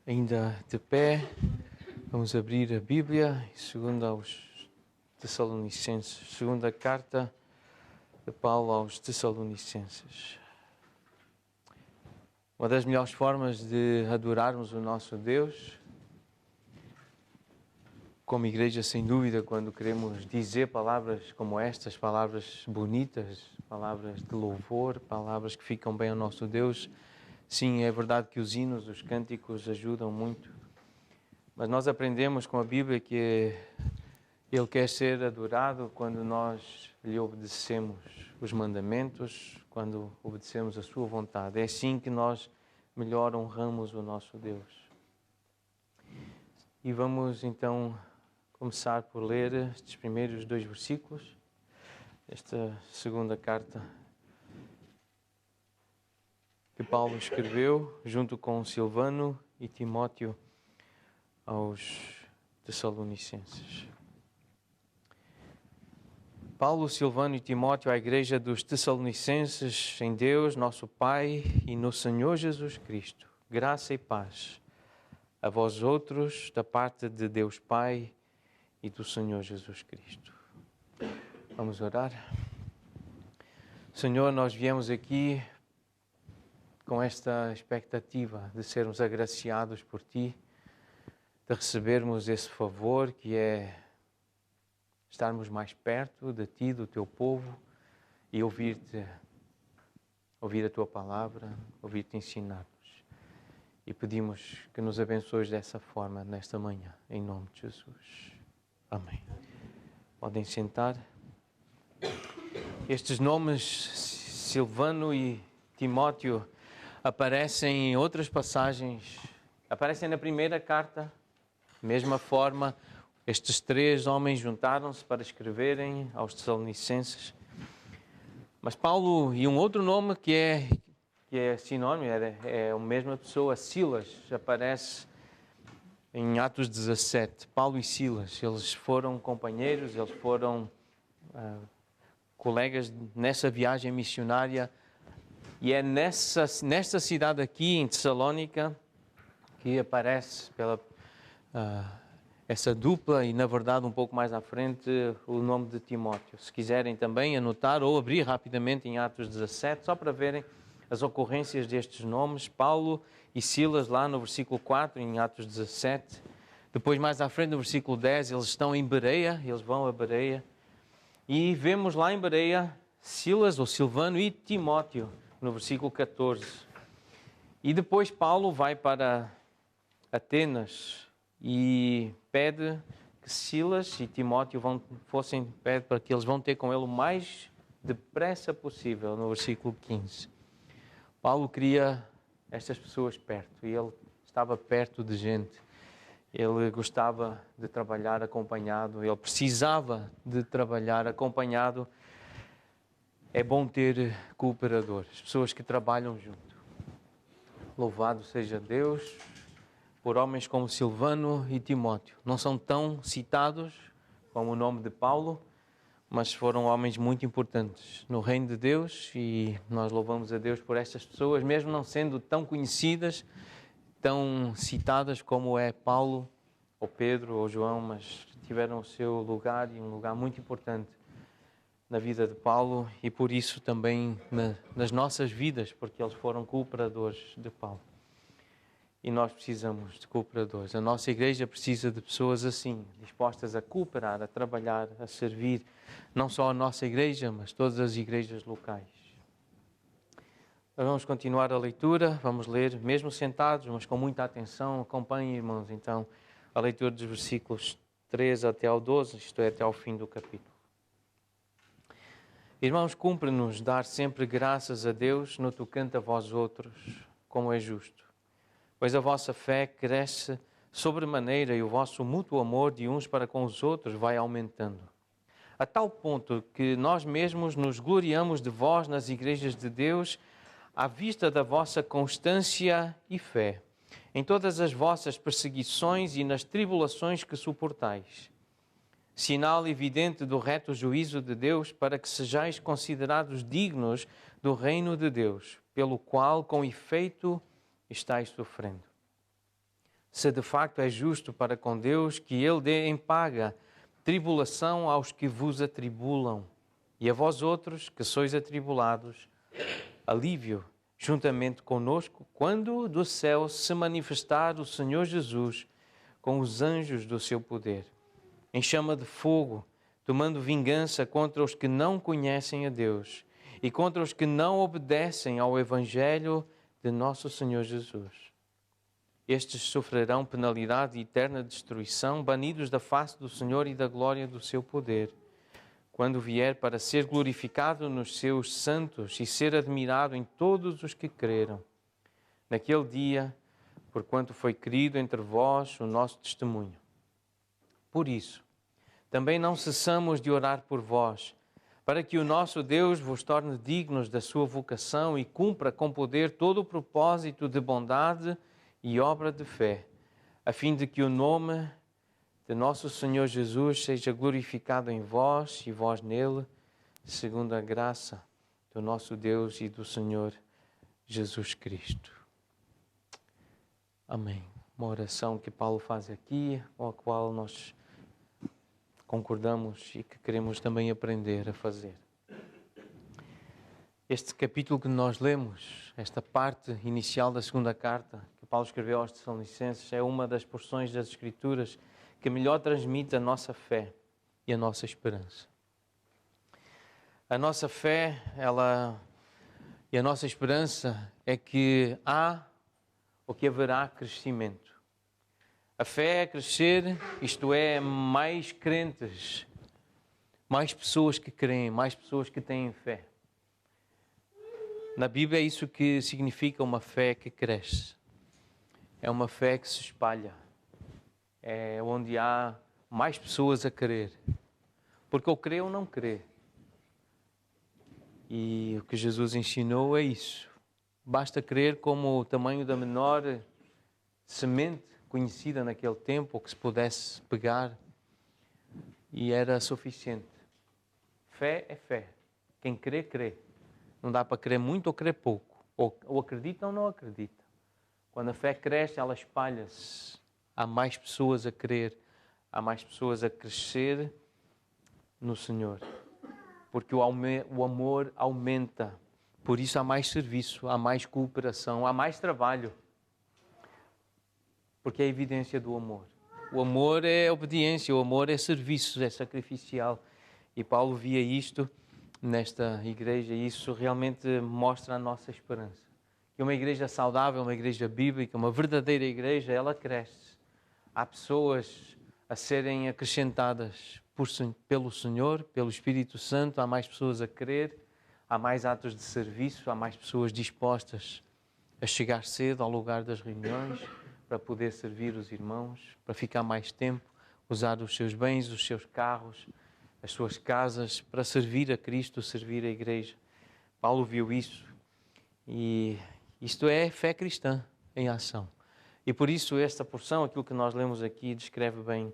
Ainda de pé, vamos abrir a Bíblia, segundo aos Tessalonicenses, segunda carta de Paulo aos Tessalonicenses. Uma das melhores formas de adorarmos o nosso Deus, como igreja, sem dúvida, quando queremos dizer palavras como estas, palavras bonitas, palavras de louvor, palavras que ficam bem ao nosso Deus. Sim, é verdade que os hinos, os cânticos ajudam muito, mas nós aprendemos com a Bíblia que Ele quer ser adorado quando nós lhe obedecemos os mandamentos, quando obedecemos a sua vontade. É assim que nós melhor honramos o nosso Deus. E vamos então começar por ler estes primeiros 2 versículos, esta segunda carta que Paulo escreveu junto com Silvano e Timóteo aos Tessalonicenses. Paulo, Silvano e Timóteo à igreja dos Tessalonicenses, em Deus, nosso Pai, e no Senhor Jesus Cristo, graça e paz a vós outros, da parte de Deus Pai e do Senhor Jesus Cristo. Vamos orar. Senhor, nós viemos aqui com esta expectativa de sermos agraciados por Ti, de recebermos esse favor que é estarmos mais perto de Ti, do Teu povo, e ouvir-te, ouvir a Tua palavra, ouvir-te ensinar-nos. E pedimos que nos abençoes dessa forma nesta manhã, em nome de Jesus. Amém. Podem sentar. Estes nomes, Silvano e Timóteo, aparecem em outras passagens, aparecem na primeira carta, mesma forma. Estes 3 homens juntaram-se para escreverem aos Tessalonicenses. Mas Paulo, e um outro nome que é sinónimo, é a mesma pessoa, Silas, aparece em Atos 17. Paulo e Silas, eles foram companheiros, eles foram colegas nessa viagem missionária. E é nesta cidade aqui, em Tessalónica, que aparece essa dupla e, na verdade, um pouco mais à frente, o nome de Timóteo. Se quiserem também anotar ou abrir rapidamente em Atos 17, só para verem as ocorrências destes nomes, Paulo e Silas, lá no versículo 4, em Atos 17. Depois, mais à frente, no versículo 10, eles estão em Bereia, eles vão a Bereia. E vemos lá em Bereia Silas, ou Silvano, e Timóteo, no versículo 14. E depois Paulo vai para Atenas e pede que Silas e Timóteo pede para que eles vão ter com ele o mais depressa possível, no versículo 15. Paulo queria estas pessoas perto, e ele estava perto de gente. Ele gostava de trabalhar acompanhado, ele precisava de trabalhar acompanhado. É bom ter cooperadores, pessoas que trabalham junto. Louvado seja Deus por homens como Silvano e Timóteo. Não são tão citados como o nome de Paulo, mas foram homens muito importantes no reino de Deus, e nós louvamos a Deus por estas pessoas, mesmo não sendo tão conhecidas, tão citadas como é Paulo, ou Pedro, ou João, mas tiveram o seu lugar, e um lugar muito importante na vida de Paulo, e por isso também nas nossas vidas, porque eles foram cooperadores de Paulo. E nós precisamos de cooperadores. A nossa igreja precisa de pessoas assim, dispostas a cooperar, a trabalhar, a servir, não só a nossa igreja, mas todas as igrejas locais. Vamos continuar a leitura, vamos ler, mesmo sentados, mas com muita atenção. Acompanhem, irmãos, então, a leitura dos versículos 3 até ao 12, isto é, até ao fim do capítulo. Irmãos, cumpre-nos dar sempre graças a Deus no tocante a vós outros, como é justo. Pois a vossa fé cresce sobremaneira e o vosso mútuo amor de uns para com os outros vai aumentando. A tal ponto que nós mesmos nos gloriamos de vós nas igrejas de Deus, à vista da vossa constância e fé, em todas as vossas perseguições e nas tribulações que suportais. Sinal evidente do reto juízo de Deus, para que sejais considerados dignos do reino de Deus, pelo qual, com efeito, estáis sofrendo. se de facto é justo para com Deus que Ele dê em paga tribulação aos que vos atribulam, e a vós outros que sois atribulados, alívio juntamente conosco, quando do céu se manifestar o Senhor Jesus com os anjos do seu poder, em chama de fogo, tomando vingança contra os que não conhecem a Deus e contra os que não obedecem ao Evangelho de nosso Senhor Jesus. Estes sofrerão penalidade e eterna destruição, banidos da face do Senhor e da glória do seu poder, quando vier para ser glorificado nos seus santos e ser admirado em todos os que creram. Naquele dia, porquanto foi querido entre vós o nosso testemunho. Por isso, também não cessamos de orar por vós, para que o nosso Deus vos torne dignos da sua vocação e cumpra com poder todo o propósito de bondade e obra de fé, a fim de que o nome de nosso Senhor Jesus seja glorificado em vós e vós nele, segundo a graça do nosso Deus e do Senhor Jesus Cristo. Amém. Uma oração que Paulo faz aqui, com a qual nós concordamos e que queremos também aprender a fazer. Este capítulo que nós lemos, esta parte inicial da segunda carta que Paulo escreveu aos Tessalonicenses, é uma das porções das Escrituras que melhor transmite a nossa fé e a nossa esperança. A nossa fé, e a nossa esperança é que há ou que haverá crescimento. A fé é crescer, isto é, mais crentes, mais pessoas que creem, mais pessoas que têm fé. Na Bíblia é isso que significa uma fé que cresce. É uma fé que se espalha. É onde há mais pessoas a crer. Porque ou crê ou não crê. E o que Jesus ensinou é isso. Basta crer como o tamanho da menor semente conhecida naquele tempo, ou que se pudesse pegar, e era suficiente. Fé é fé. Quem crê, crê. Não dá para crer muito ou crer pouco. Ou acredita ou não acredita. Quando a fé cresce, ela espalha-se. Há mais pessoas a crer, há mais pessoas a crescer no Senhor. Porque o amor aumenta. Por isso há mais serviço, há mais cooperação, há mais trabalho. Porque é a evidência do amor. O amor é obediência, o amor é serviço, é sacrificial. E Paulo via isto nesta igreja e isso realmente mostra a nossa esperança. Que uma igreja saudável, uma igreja bíblica, uma verdadeira igreja, ela cresce. Há pessoas a serem acrescentadas pelo Senhor, pelo Espírito Santo, há mais pessoas a crer, há mais atos de serviço, há mais pessoas dispostas a chegar cedo ao lugar das reuniões para poder servir os irmãos, para ficar mais tempo, usar os seus bens, os seus carros, as suas casas, para servir a Cristo, servir a igreja. Paulo viu isso e isto é fé cristã em ação. E por isso esta porção, aquilo que nós lemos aqui, descreve bem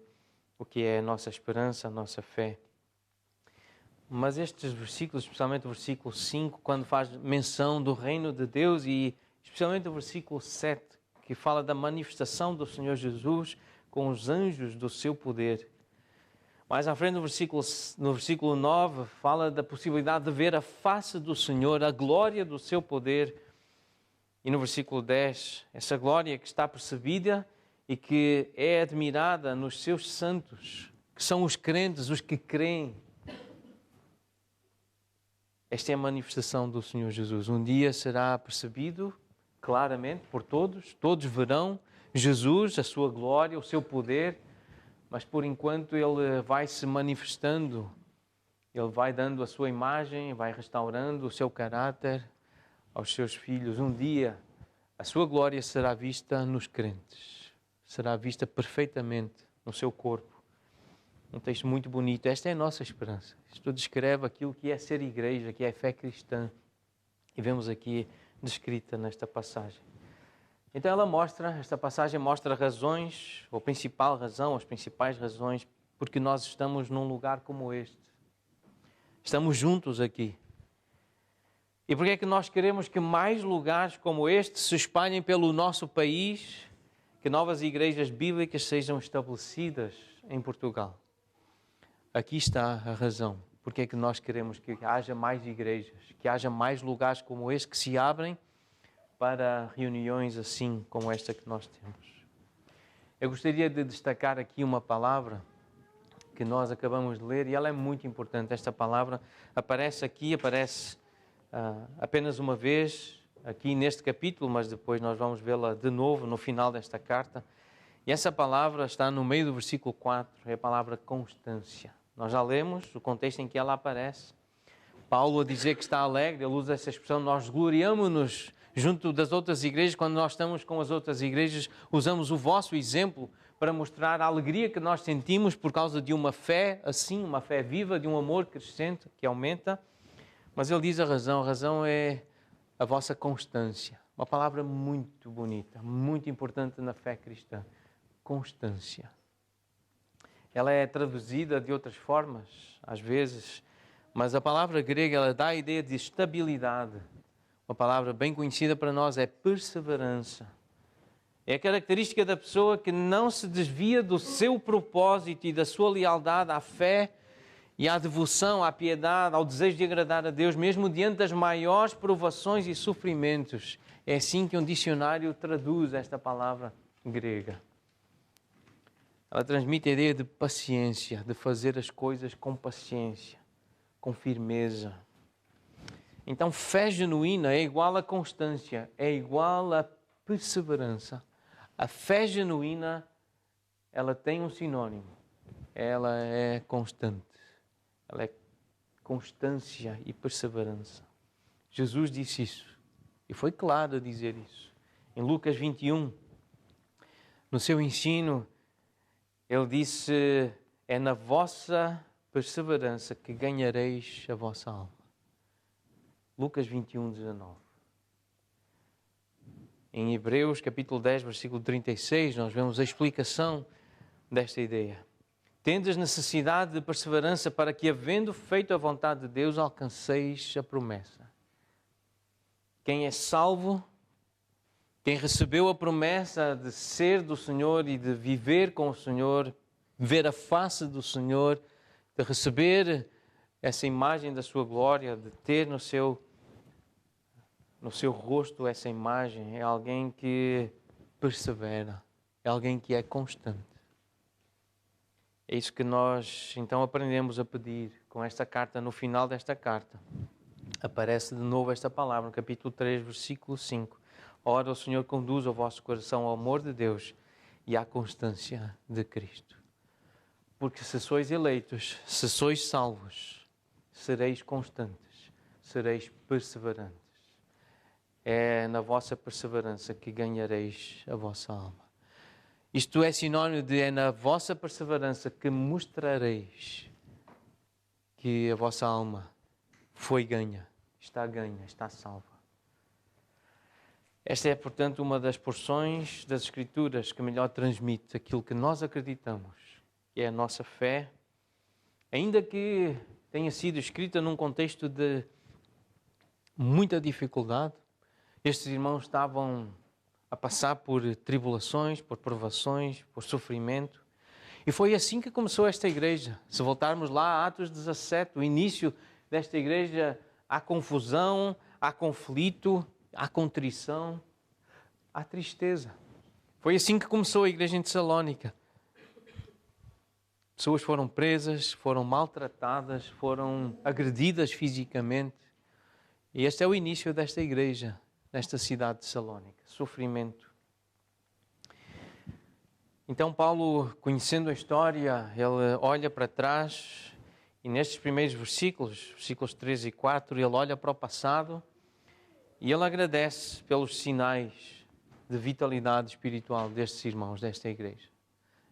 o que é a nossa esperança, a nossa fé. Mas estes versículos, especialmente o versículo 5, quando faz menção do reino de Deus e especialmente o versículo 7, que fala da manifestação do Senhor Jesus com os anjos do seu poder. Mais à frente, no versículo 9, fala da possibilidade de ver a face do Senhor, a glória do seu poder. E no versículo 10, essa glória que está percebida e que é admirada nos seus santos, que são os crentes, os que creem. Esta é a manifestação do Senhor Jesus. Um dia será percebido claramente por todos, todos verão Jesus, a sua glória, o seu poder, mas por enquanto ele vai se manifestando, ele vai dando a sua imagem, vai restaurando o seu caráter aos seus filhos. Um dia a sua glória será vista nos crentes, será vista perfeitamente no seu corpo. Um texto muito bonito. Esta é a nossa esperança. Isto descreve aquilo que é ser igreja, que é a fé cristã. E vemos aqui descrita nesta passagem. Então esta passagem mostra razões, ou principal razão, as principais razões, porque nós estamos num lugar como este. Estamos juntos aqui. E porque é que nós queremos que mais lugares como este se espalhem pelo nosso país, que novas igrejas bíblicas sejam estabelecidas em Portugal. Aqui está a razão. Porque é que nós queremos que haja mais igrejas, que haja mais lugares como este que se abrem para reuniões assim como esta que nós temos. Eu gostaria de destacar aqui uma palavra que nós acabamos de ler e ela é muito importante. Esta palavra aparece apenas uma vez aqui neste capítulo, mas depois nós vamos vê-la de novo no final desta carta. E essa palavra está no meio do versículo 4, é a palavra constância. Nós já lemos o contexto em que ela aparece. Paulo a dizer que está alegre, ele usa essa expressão, nós gloriamo-nos junto das outras igrejas. Quando nós estamos com as outras igrejas, usamos o vosso exemplo para mostrar a alegria que nós sentimos por causa de uma fé assim, uma fé viva, de um amor crescente que aumenta. Mas ele diz a razão é a vossa constância. Uma palavra muito bonita, muito importante na fé cristã. Constância. Ela é traduzida de outras formas, às vezes, mas a palavra grega ela dá a ideia de estabilidade. Uma palavra bem conhecida para nós é perseverança. É a característica da pessoa que não se desvia do seu propósito e da sua lealdade à fé e à devoção, à piedade, ao desejo de agradar a Deus, mesmo diante das maiores provações e sofrimentos. É assim que um dicionário traduz esta palavra grega. Ela transmite a ideia de paciência, de fazer as coisas com paciência, com firmeza. Então, fé genuína é igual a constância, é igual a perseverança. A fé genuína, ela tem um sinônimo. Ela é constante. Ela é constância e perseverança. Jesus disse isso. E foi claro a dizer isso. Em Lucas 21, no seu ensino, ele disse, é na vossa perseverança que ganhareis a vossa alma. Lucas 21, 19. Em Hebreus, capítulo 10, versículo 36, nós vemos a explicação desta ideia. Tendes necessidade de perseverança para que, havendo feito a vontade de Deus, alcanceis a promessa. Quem é salvo, quem recebeu a promessa de ser do Senhor e de viver com o Senhor, ver a face do Senhor, de receber essa imagem da sua glória, de ter no seu rosto essa imagem, é alguém que persevera, é alguém que é constante. É isso que nós então aprendemos a pedir com esta carta. No final desta carta aparece de novo esta palavra, no capítulo 3, versículo 5. Ora, o Senhor conduz o vosso coração ao amor de Deus e à constância de Cristo. Porque se sois eleitos, se sois salvos, sereis constantes, sereis perseverantes. É na vossa perseverança que ganhareis a vossa alma. Isto é sinónimo de é na vossa perseverança que mostrareis que a vossa alma foi ganha, está salva. Esta é, portanto, uma das porções das Escrituras que melhor transmite aquilo que nós acreditamos, que é a nossa fé, ainda que tenha sido escrita num contexto de muita dificuldade. Estes irmãos estavam a passar por tribulações, por provações, por sofrimento. E foi assim que começou esta igreja. Se voltarmos lá a Atos 17, o início desta igreja, há confusão, há conflito, há contrição, há tristeza. Foi assim que começou a igreja em Tessalónica. Pessoas foram presas, foram maltratadas, foram agredidas fisicamente. E este é o início desta igreja, nesta cidade de Tessalónica. Sofrimento. Então Paulo, conhecendo a história, ele olha para trás e nestes primeiros versículos 3 e 4, ele olha para o passado e ele agradece pelos sinais de vitalidade espiritual destes irmãos, desta igreja.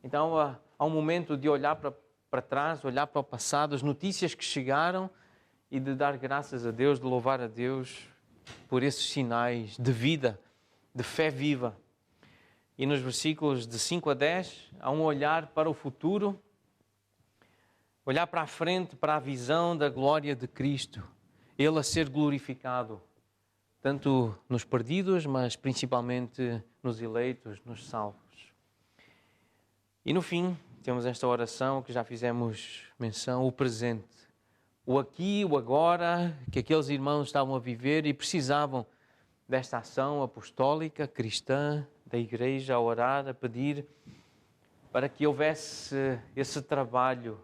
Então há um momento de olhar para trás, olhar para o passado, as notícias que chegaram e de dar graças a Deus, de louvar a Deus por esses sinais de vida, de fé viva. E nos versículos de 5 a 10, há um olhar para o futuro, olhar para a frente, para a visão da glória de Cristo, Ele a ser glorificado, tanto nos perdidos, mas principalmente nos eleitos, nos salvos. E no fim, temos esta oração que já fizemos menção, o presente. O aqui, o agora, que aqueles irmãos estavam a viver e precisavam desta ação apostólica, cristã, da igreja, a orar, a pedir, para que houvesse esse trabalho,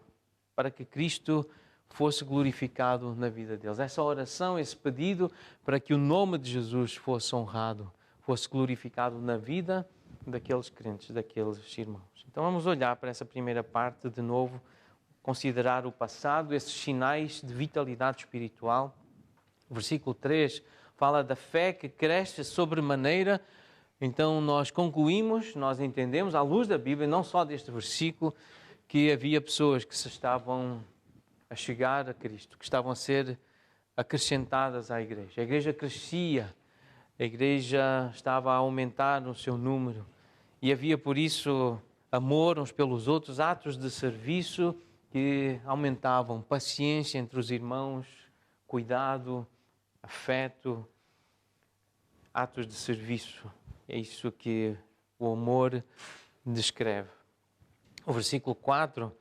para que Cristo fosse glorificado na vida deles. Essa oração, esse pedido, para que o nome de Jesus fosse honrado, fosse glorificado na vida daqueles crentes, daqueles irmãos. Então vamos olhar para essa primeira parte de novo, considerar o passado, esses sinais de vitalidade espiritual. O versículo 3 fala da fé que cresce sobremaneira. Então nós concluímos, nós entendemos, à luz da Bíblia, não só deste versículo, que havia pessoas que se estavam a chegar a Cristo, que estavam a ser acrescentadas à igreja. A igreja crescia, a igreja estava a aumentar no seu número e havia por isso amor uns pelos outros, atos de serviço que aumentavam, paciência entre os irmãos, cuidado, afeto, atos de serviço. É isso que o amor descreve. O versículo 4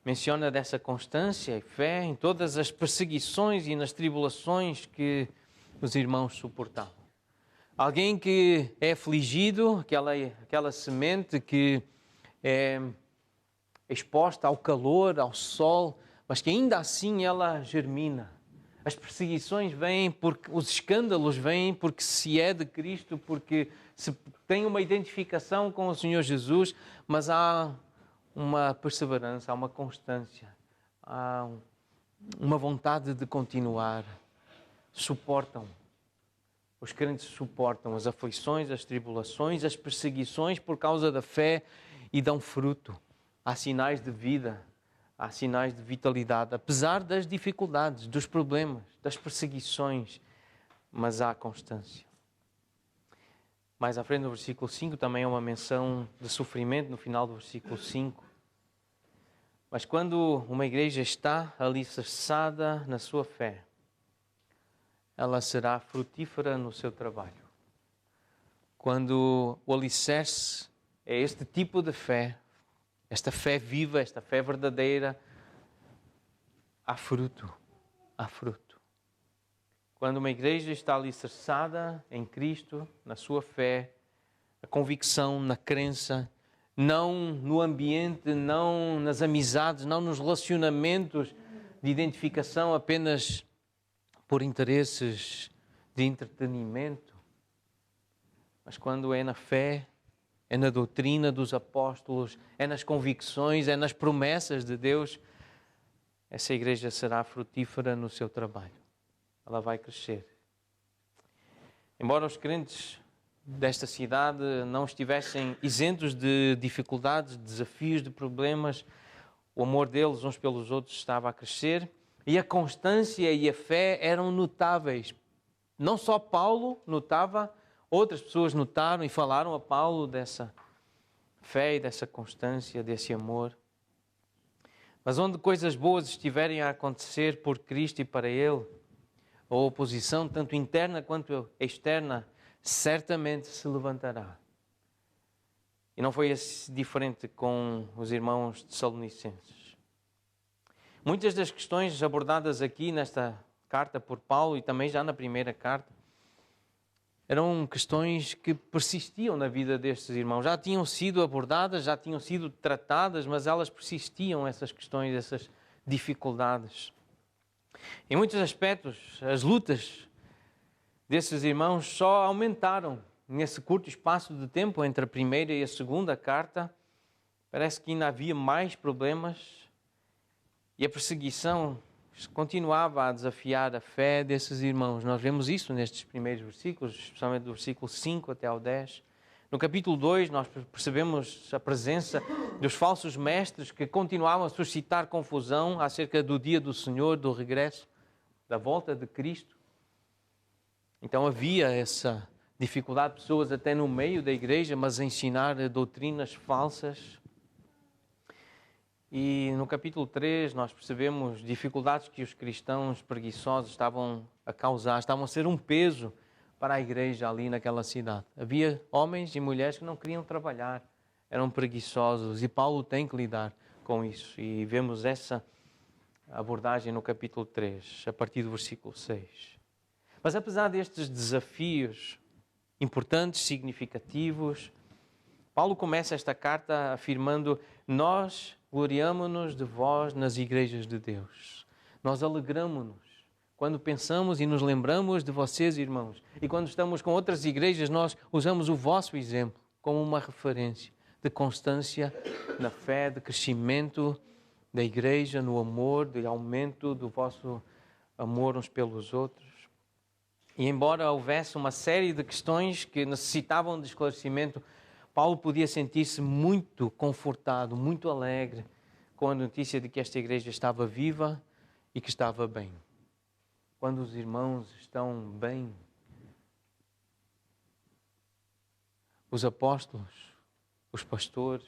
menciona dessa constância e fé em todas as perseguições e nas tribulações que os irmãos suportavam. Alguém que é afligido, aquela semente que é exposta ao calor, ao sol, mas que ainda assim ela germina. As perseguições vêm, porque os escândalos vêm porque se é de Cristo, porque se tem uma identificação com o Senhor Jesus, mas há uma perseverança, há uma constância, há uma vontade de continuar. Suportam. Os crentes suportam as aflições, as tribulações, as perseguições por causa da fé e dão fruto. Há sinais de vida, há sinais de vitalidade, apesar das dificuldades, dos problemas, das perseguições, mas há constância. Mais à frente, no versículo 5, também há uma menção de sofrimento, no final do versículo 5. Mas quando uma igreja está alicerçada na sua fé, ela será frutífera no seu trabalho. Quando o alicerce é este tipo de fé, esta fé viva, esta fé verdadeira, há fruto, há fruto. Quando uma igreja está alicerçada em Cristo, na sua fé, a convicção, na crença, não no ambiente, não nas amizades, não nos relacionamentos de identificação apenas por interesses de entretenimento, mas quando é na fé, é na doutrina dos apóstolos, é nas convicções, é nas promessas de Deus, essa igreja será frutífera no seu trabalho. Ela vai crescer. Embora os crentes desta cidade não estivessem isentos de dificuldades, de desafios, de problemas, o amor deles uns pelos outros estava a crescer e a constância e a fé eram notáveis. Não só Paulo notava, outras pessoas notaram e falaram a Paulo dessa fé e dessa constância, desse amor. Mas onde coisas boas estiverem a acontecer por Cristo e para Ele, a oposição, tanto interna quanto externa, certamente se levantará. E não foi diferente com os irmãos tessalonicenses. Muitas das questões abordadas aqui nesta carta por Paulo e também já na primeira carta, eram questões que persistiam na vida destes irmãos. Já tinham sido abordadas, já tinham sido tratadas, mas elas persistiam, essas questões, essas dificuldades. Em muitos aspectos, as lutas desses irmãos só aumentaram nesse curto espaço de tempo entre a primeira e a segunda carta. Parece que ainda havia mais problemas e a perseguição continuava a desafiar a fé desses irmãos. Nós vemos isso nestes primeiros versículos, especialmente do versículo 5 até ao 10. No capítulo 2, nós percebemos a presença dos falsos mestres que continuavam a suscitar confusão acerca do dia do Senhor, do regresso, da volta de Cristo. Então havia essa dificuldade de pessoas até no meio da igreja, mas a ensinar doutrinas falsas. E no capítulo 3 nós percebemos dificuldades que os cristãos preguiçosos estavam a causar, estavam a ser um peso para a igreja ali naquela cidade. Havia homens e mulheres que não queriam trabalhar, eram preguiçosos, e Paulo tem que lidar com isso. E vemos essa abordagem no capítulo 3, a partir do versículo 6. Mas apesar destes desafios importantes, significativos, Paulo começa esta carta afirmando: nós gloriamo-nos de vós nas igrejas de Deus. Nós alegramo-nos quando pensamos e nos lembramos de vocês, irmãos. E quando estamos com outras igrejas, nós usamos o vosso exemplo como uma referência de constância na fé, de crescimento da igreja, no amor, de aumento do vosso amor uns pelos outros. E embora houvesse uma série de questões que necessitavam de esclarecimento, Paulo podia sentir-se muito confortado, muito alegre com a notícia de que esta igreja estava viva e que estava bem. Quando os irmãos estão bem, os apóstolos, os pastores,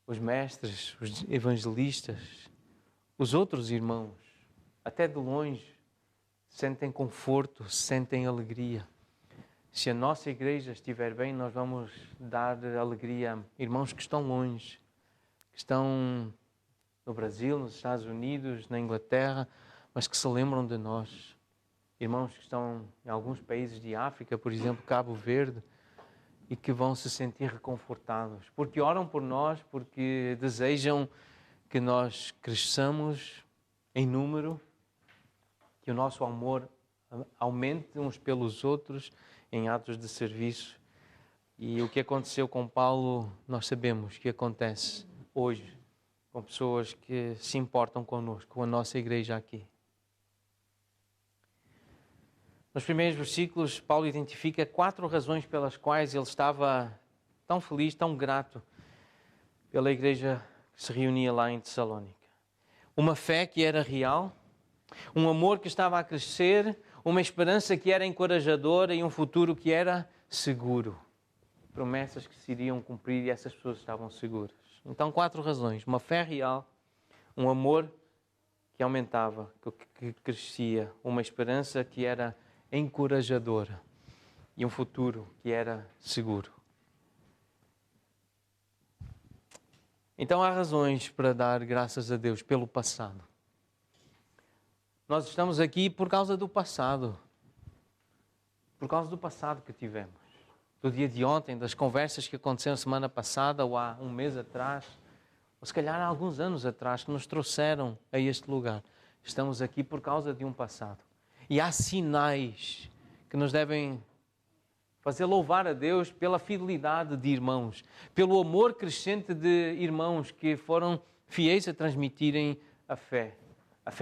os mestres, os evangelistas, os outros irmãos, até de longe, sentem conforto, sentem alegria. Se a nossa igreja estiver bem, nós vamos dar alegria a irmãos que estão longe, que estão no Brasil, nos Estados Unidos, na Inglaterra, mas que se lembram de nós. Irmãos que estão em alguns países de África, por exemplo, Cabo Verde, e que vão se sentir reconfortados, porque oram por nós, porque desejam que nós cresçamos em número, que o nosso amor aumente uns pelos outros em atos de serviço. E o que aconteceu com Paulo, nós sabemos que acontece hoje com pessoas que se importam connosco, com a nossa igreja aqui. Nos primeiros versículos, Paulo identifica 4 razões pelas quais ele estava tão feliz, tão grato pela igreja que se reunia lá em Tessalónica. Uma fé que era real, um amor que estava a crescer, uma esperança que era encorajadora e um futuro que era seguro. Promessas que se iriam cumprir e essas pessoas estavam seguras. Então, 4 razões. Uma fé real, um amor que aumentava, que crescia, uma esperança que era encorajadora e um futuro que era seguro. Então há razões para dar graças a Deus pelo passado. Nós estamos aqui por causa do passado. Por causa do passado que tivemos. Do dia de ontem, das conversas que aconteceram semana passada ou há um mês atrás, ou se calhar há alguns anos atrás, que nos trouxeram a este lugar. Estamos aqui por causa de um passado. E há sinais que nos devem fazer louvar a Deus pela fidelidade de irmãos, pelo amor crescente de irmãos que foram fiéis a transmitirem a fé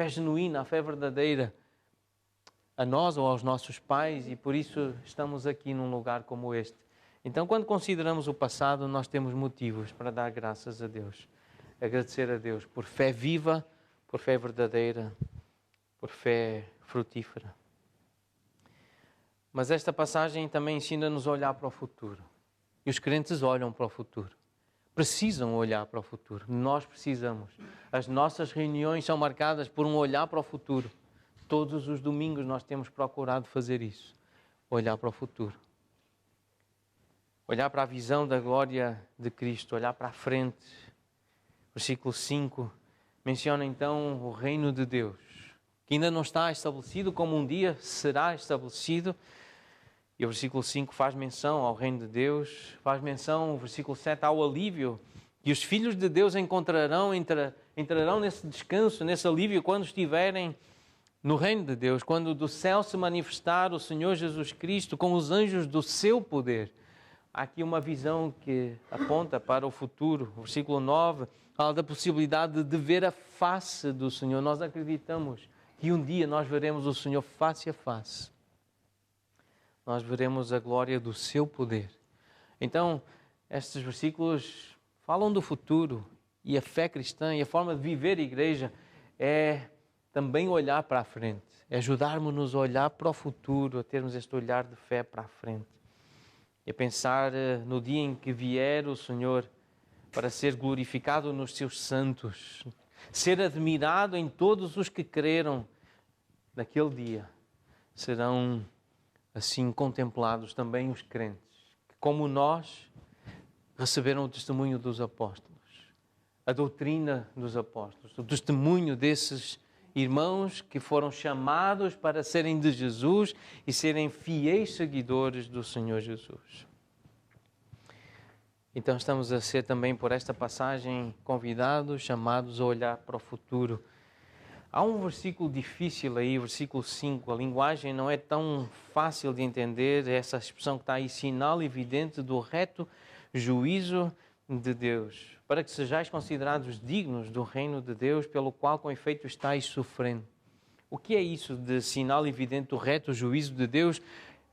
genuína, a fé verdadeira, a nós ou aos nossos pais, e por isso estamos aqui num lugar como este. Então, quando consideramos o passado, nós temos motivos para dar graças a Deus, agradecer a Deus por fé viva, por fé verdadeira, por fé frutífera. Mas esta passagem também ensina-nos a olhar para o futuro. E os crentes olham para o futuro. Precisam olhar para o futuro. Nós precisamos. As nossas reuniões são marcadas por um olhar para o futuro. Todos os domingos nós temos procurado fazer isso. Olhar para o futuro. Olhar para a visão da glória de Cristo. Olhar para a frente. Versículo 5 menciona então o reino de Deus, que ainda não está estabelecido, como um dia será estabelecido. E o versículo 5 faz menção ao reino de Deus, faz menção, o versículo 7, ao alívio que os filhos de Deus encontrarão, entrarão nesse descanso, nesse alívio, quando estiverem no reino de Deus, quando do céu se manifestar o Senhor Jesus Cristo com os anjos do seu poder. Há aqui uma visão que aponta para o futuro. O versículo 9 fala da possibilidade de ver a face do Senhor. Nós acreditamos que um dia nós veremos o Senhor face a face. Nós veremos a glória do seu poder. Então, estes versículos falam do futuro, e a fé cristã e a forma de viver a igreja é também olhar para a frente, é ajudarmos-nos a olhar para o futuro, a termos este olhar de fé para a frente, e a pensar no dia em que vier o Senhor para ser glorificado nos seus santos, ser admirado em todos os que creram. Naquele dia serão assim contemplados também os crentes, que como nós receberam o testemunho dos apóstolos, a doutrina dos apóstolos, o testemunho desses irmãos que foram chamados para serem de Jesus e serem fiéis seguidores do Senhor Jesus. Então estamos a ser também por esta passagem convidados, chamados a olhar para o futuro. Há um versículo difícil aí, versículo 5, a linguagem não é tão fácil de entender, essa expressão que está aí, sinal evidente do reto juízo de Deus, para que sejais considerados dignos do reino de Deus, pelo qual com efeito estáis sofrendo. O que é isso de sinal evidente do reto juízo de Deus?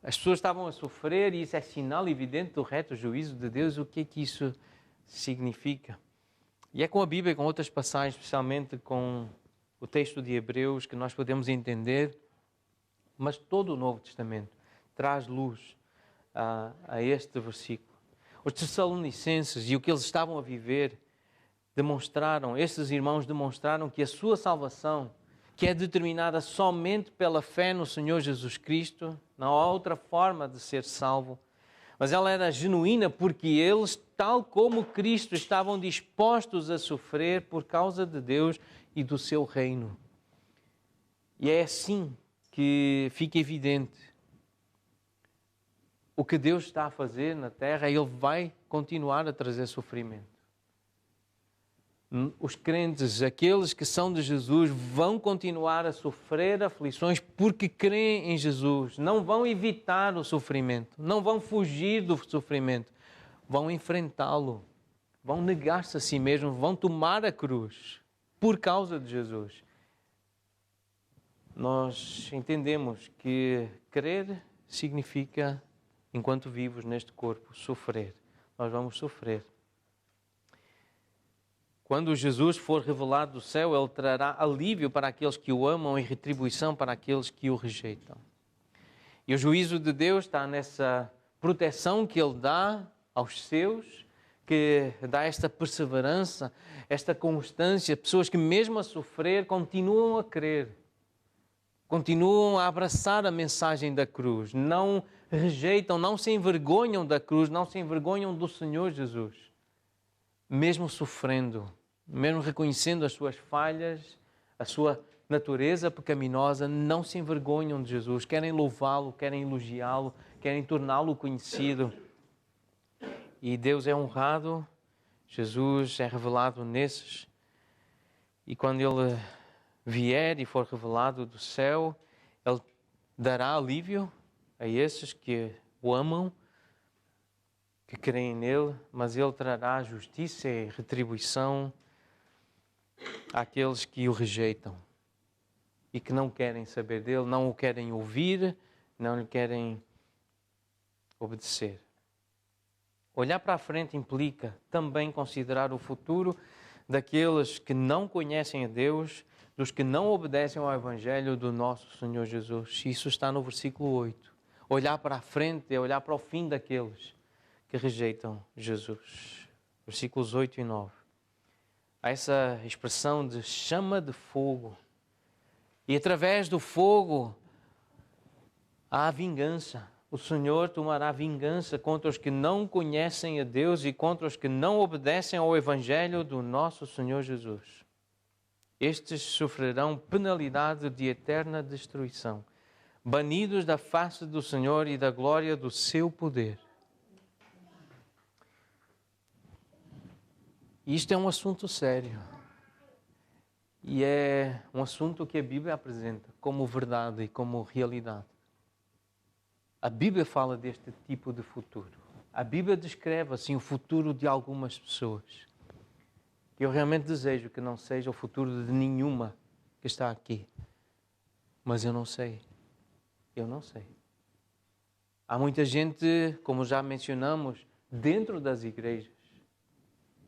As pessoas estavam a sofrer e isso é sinal evidente do reto juízo de Deus. O que é que isso significa? E é com a Bíblia, com outras passagens, especialmente com o texto de Hebreus, que nós podemos entender, mas todo o Novo Testamento traz luz a este versículo. Os Tessalonicenses e o que eles estavam a viver esses irmãos demonstraram que a sua salvação, que é determinada somente pela fé no Senhor Jesus Cristo, não há outra forma de ser salvo, mas ela era genuína porque eles, tal como Cristo, estavam dispostos a sofrer por causa de Deus e do seu reino. E é assim que fica evidente o que Deus está a fazer na terra, Ele vai continuar a trazer sofrimento. Os crentes, aqueles que são de Jesus, vão continuar a sofrer aflições porque creem em Jesus. Não vão evitar o sofrimento, não vão fugir do sofrimento, vão enfrentá-lo, vão negar-se a si mesmos, vão tomar a cruz por causa de Jesus. Nós entendemos que crer significa, enquanto vivos neste corpo, sofrer. Nós vamos sofrer. Quando Jesus for revelado do céu, Ele trará alívio para aqueles que o amam e retribuição para aqueles que o rejeitam. E o juízo de Deus está nessa proteção que Ele dá aos seus, que dá esta perseverança, esta constância, pessoas que mesmo a sofrer continuam a crer, continuam a abraçar a mensagem da cruz, não rejeitam, não se envergonham da cruz, não se envergonham do Senhor Jesus. Mesmo sofrendo, mesmo reconhecendo as suas falhas, a sua natureza pecaminosa, não se envergonham de Jesus, querem louvá-lo, querem elogiá-lo, querem torná-lo conhecido. E Deus é honrado, Jesus é revelado nesses, e quando Ele vier e for revelado do céu, Ele dará alívio a esses que o amam, que creem nele, mas Ele trará justiça e retribuição àqueles que o rejeitam e que não querem saber dele, não o querem ouvir, não lhe querem obedecer. Olhar para a frente implica também considerar o futuro daqueles que não conhecem a Deus, dos que não obedecem ao Evangelho do nosso Senhor Jesus. Isso está no versículo 8. Olhar para a frente é olhar para o fim daqueles que rejeitam Jesus. Versículos 8 e 9. Há essa expressão de chama de fogo. E através do fogo há vingança. O Senhor tomará vingança contra os que não conhecem a Deus e contra os que não obedecem ao Evangelho do nosso Senhor Jesus. Estes sofrerão penalidade de eterna destruição, banidos da face do Senhor e da glória do seu poder. Isto é um assunto sério. E é um assunto que a Bíblia apresenta como verdade e como realidade. A Bíblia fala deste tipo de futuro. A Bíblia descreve assim o futuro de algumas pessoas. Eu realmente desejo que não seja o futuro de nenhuma que está aqui. Mas eu não sei. Eu não sei. Há muita gente, como já mencionamos, dentro das igrejas,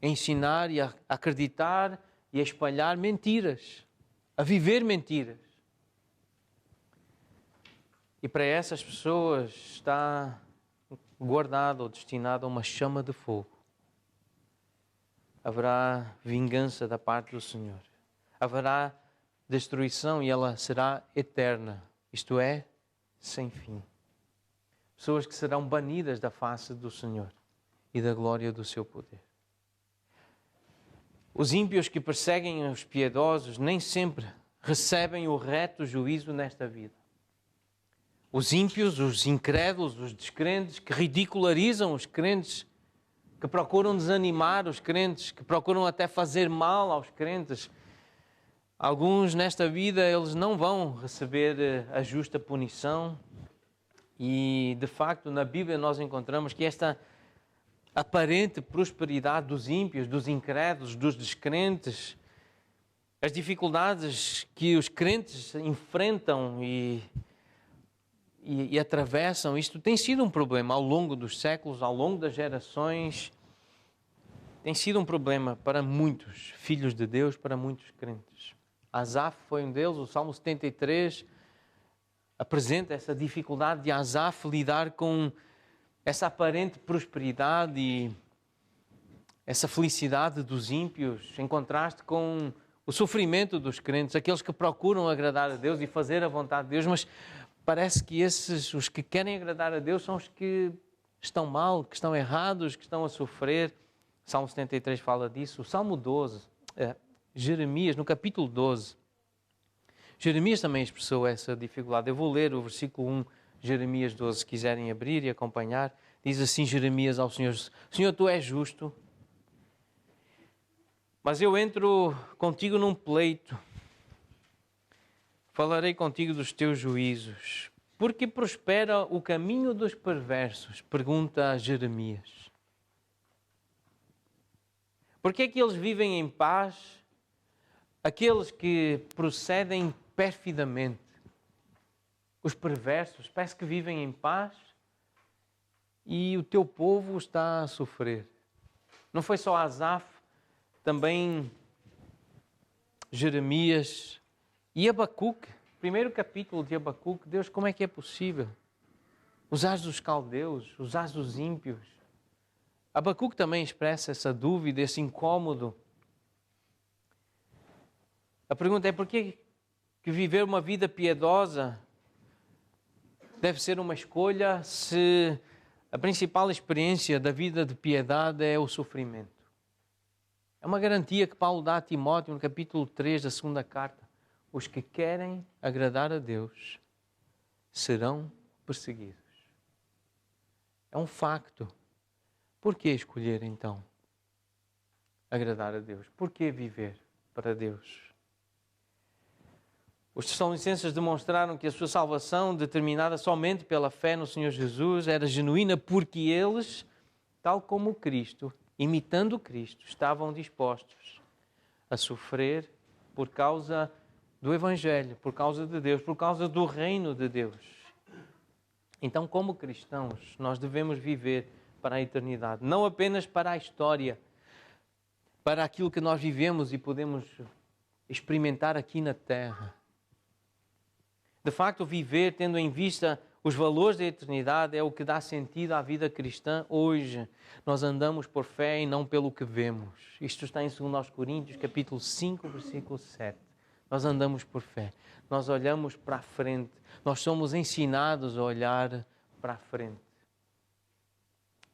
a ensinar e a acreditar e a espalhar mentiras, a viver mentiras. E para essas pessoas está guardado ou destinado a uma chama de fogo. Haverá vingança da parte do Senhor. Haverá destruição e ela será eterna, isto é, sem fim. pessoas que serão banidas da face do Senhor e da glória do seu poder. Os ímpios que perseguem os piedosos nem sempre recebem o reto juízo nesta vida. Os ímpios, os incrédulos, os descrentes que ridicularizam os crentes, que procuram desanimar os crentes, que procuram até fazer mal aos crentes, alguns nesta vida eles não vão receber a justa punição. E de facto na Bíblia nós encontramos que esta aparente prosperidade dos ímpios, dos incrédulos, dos descrentes, as dificuldades que os crentes enfrentam e atravessam, isto tem sido um problema ao longo dos séculos, ao longo das gerações. Tem sido um problema para muitos filhos de Deus, para muitos crentes. Asaf foi um deles. O Salmo 73 apresenta essa dificuldade de Asaf lidar com essa aparente prosperidade e essa felicidade dos ímpios, em contraste com o sofrimento dos crentes, aqueles que procuram agradar a Deus e fazer a vontade de Deus, mas parece que os que querem agradar a Deus são os que estão mal, que estão errados, que estão a sofrer. O Salmo 73 fala disso. O Salmo 12, Jeremias, no capítulo 12, Jeremias também expressou essa dificuldade. Eu vou ler o versículo 1, Jeremias 12, se quiserem abrir e acompanhar. Diz assim Jeremias ao Senhor: Senhor, Tu és justo, mas eu entro contigo num pleito. Falarei contigo dos teus juízos. Porque prospera o caminho dos perversos? Pergunta Jeremias. Por que é que eles vivem em paz? Aqueles que procedem perfidamente. Os perversos, parece que vivem em paz e o teu povo está a sofrer. Não foi só Asaf, também Jeremias e Abacuque. Primeiro capítulo de Abacuque. Deus, como é que é possível? Usares dos caldeus, usares dos ímpios. Abacuque também expressa essa dúvida, esse incômodo. A pergunta é: por que viver uma vida piedosa deve ser uma escolha se a principal experiência da vida de piedade é o sofrimento? É uma garantia que Paulo dá a Timóteo no capítulo 3 da segunda carta. Os que querem agradar a Deus serão perseguidos. É um facto. Por que escolher então agradar a Deus? Por que viver para Deus? Os Tessalonicenses demonstraram que a sua salvação, determinada somente pela fé no Senhor Jesus, era genuína porque eles, tal como Cristo, imitando Cristo, estavam dispostos a sofrer por causa do Evangelho, por causa de Deus, por causa do reino de Deus. Então, como cristãos, nós devemos viver para a eternidade, não apenas para a história, para aquilo que nós vivemos e podemos experimentar aqui na terra. De facto, viver tendo em vista os valores da eternidade é o que dá sentido à vida cristã hoje. Nós andamos por fé e não pelo que vemos. Isto está em 2 Coríntios, capítulo 5, versículo 7. Nós andamos por fé. Nós olhamos para a frente. Nós somos ensinados a olhar para a frente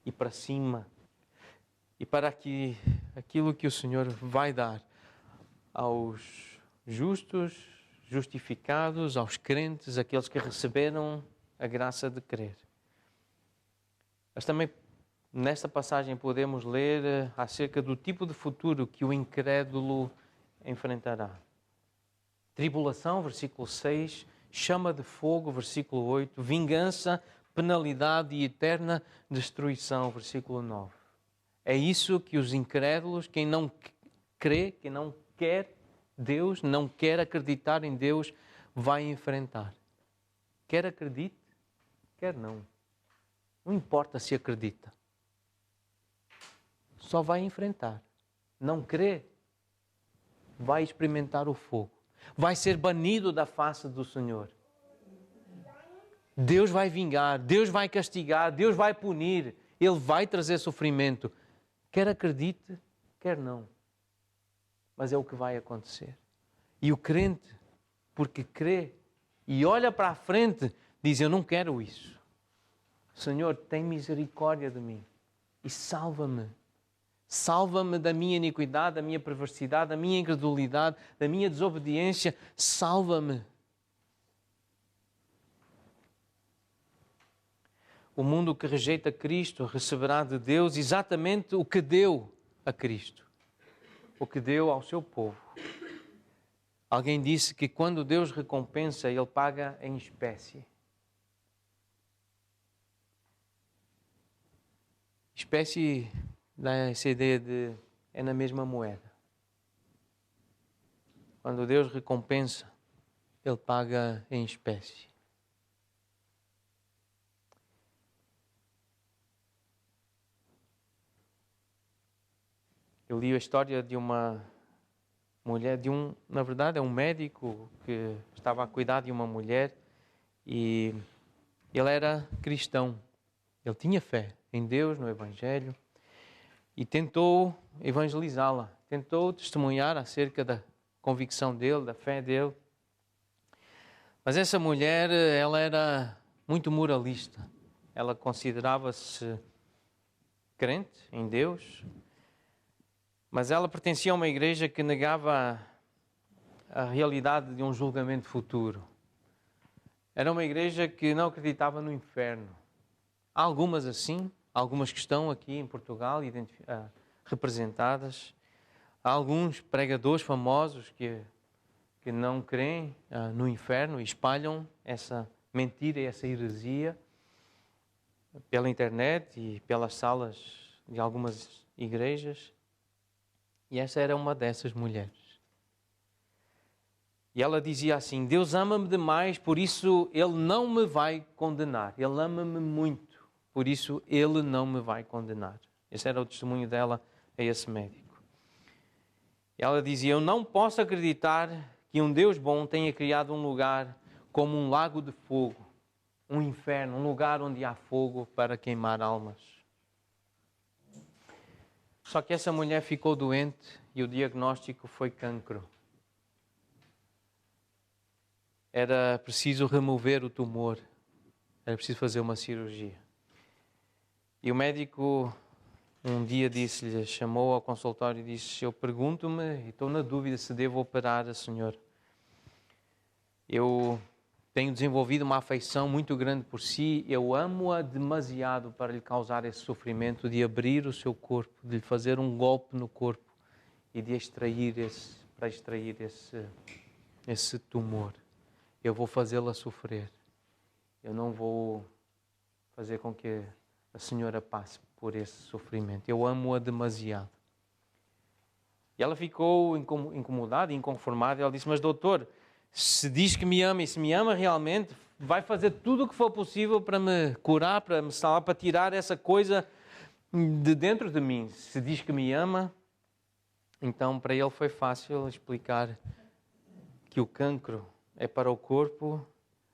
e para cima e para aquilo que o Senhor vai dar aos justos, justificados, aos crentes, aqueles que receberam a graça de crer. Mas também nesta passagem podemos ler acerca do tipo de futuro que o incrédulo enfrentará. Tribulação, versículo 6, chama de fogo, versículo 8, vingança, penalidade e eterna destruição, versículo 9. É isso que os incrédulos, quem não crê, quem não quer Deus, não quer acreditar em Deus, vai enfrentar. Quer acredite, quer não. Não importa se acredita. Só vai enfrentar. Não crê, vai experimentar o fogo. Vai ser banido da face do Senhor. Deus vai vingar, Deus vai castigar, Deus vai punir. Ele vai trazer sofrimento. Quer acredite, quer não. Mas é o que vai acontecer. E o crente, porque crê e olha para a frente, diz: eu não quero isso. Senhor, tem misericórdia de mim e salva-me. Salva-me da minha iniquidade, da minha perversidade, da minha incredulidade, da minha desobediência. Salva-me. O mundo que rejeita Cristo receberá de Deus exatamente o que deu a Cristo, o que deu ao seu povo. Alguém disse que quando Deus recompensa, Ele paga em espécie. Espécie dá essa ideia de é na mesma moeda. Quando Deus recompensa, Ele paga em espécie. Eu li a história de uma mulher, na verdade é um médico que estava a cuidar de uma mulher e ele era cristão. Ele tinha fé em Deus, no Evangelho, e tentou evangelizá-la, tentou testemunhar acerca da convicção dele, da fé dele. Mas essa mulher, ela era muito moralista. Ela considerava-se crente em Deus, mas ela pertencia a uma igreja que negava a realidade de um julgamento futuro. Era uma igreja que não acreditava no inferno. Há algumas assim, algumas que estão aqui em Portugal representadas. Há alguns pregadores famosos que não creem no inferno e espalham essa mentira e essa heresia pela internet e pelas salas de algumas igrejas. E essa era uma dessas mulheres. E ela dizia assim: Deus ama-me demais, por isso Ele não me vai condenar. Ele ama-me muito, por isso Ele não me vai condenar. Esse era o testemunho dela a esse médico. E ela dizia: eu não posso acreditar que um Deus bom tenha criado um lugar como um lago de fogo, um inferno, um lugar onde há fogo para queimar almas. Só que essa mulher ficou doente e o diagnóstico foi cancro. Era preciso remover o tumor, era preciso fazer uma cirurgia. E o médico um dia disse-lhe, chamou ao consultório e disse: eu pergunto-me e estou na dúvida se devo operar a senhora. Eu tenho desenvolvido uma afeição muito grande por si, eu amo-a demasiado para lhe causar esse sofrimento de abrir o seu corpo, de lhe fazer um golpe no corpo e de extrair esse tumor. Eu vou fazê-la sofrer. Eu não vou fazer com que a senhora passe por esse sofrimento. Eu amo-a demasiado. E ela ficou incomodada, inconformada. Ela disse: mas doutor, se diz que me ama e se me ama realmente, vai fazer tudo o que for possível para me curar, para me salvar, para tirar essa coisa de dentro de mim. Se diz que me ama, então para ele foi fácil explicar que o cancro é para o corpo,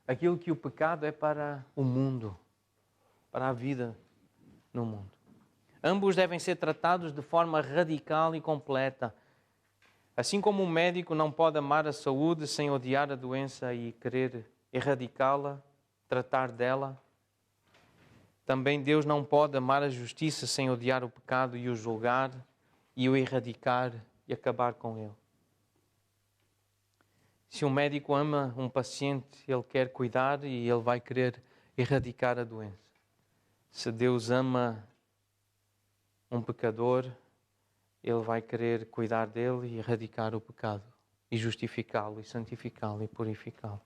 aquilo que o pecado é para o mundo, para a vida no mundo. Ambos devem ser tratados de forma radical e completa. Assim como um médico não pode amar a saúde sem odiar a doença e querer erradicá-la, tratar dela, também Deus não pode amar a justiça sem odiar o pecado e o julgar e o erradicar e acabar com ele. Se um médico ama um paciente, ele quer cuidar e ele vai querer erradicar a doença. Se Deus ama um pecador, ele vai querer cuidar dele e erradicar o pecado, e justificá-lo, e santificá-lo, e purificá-lo.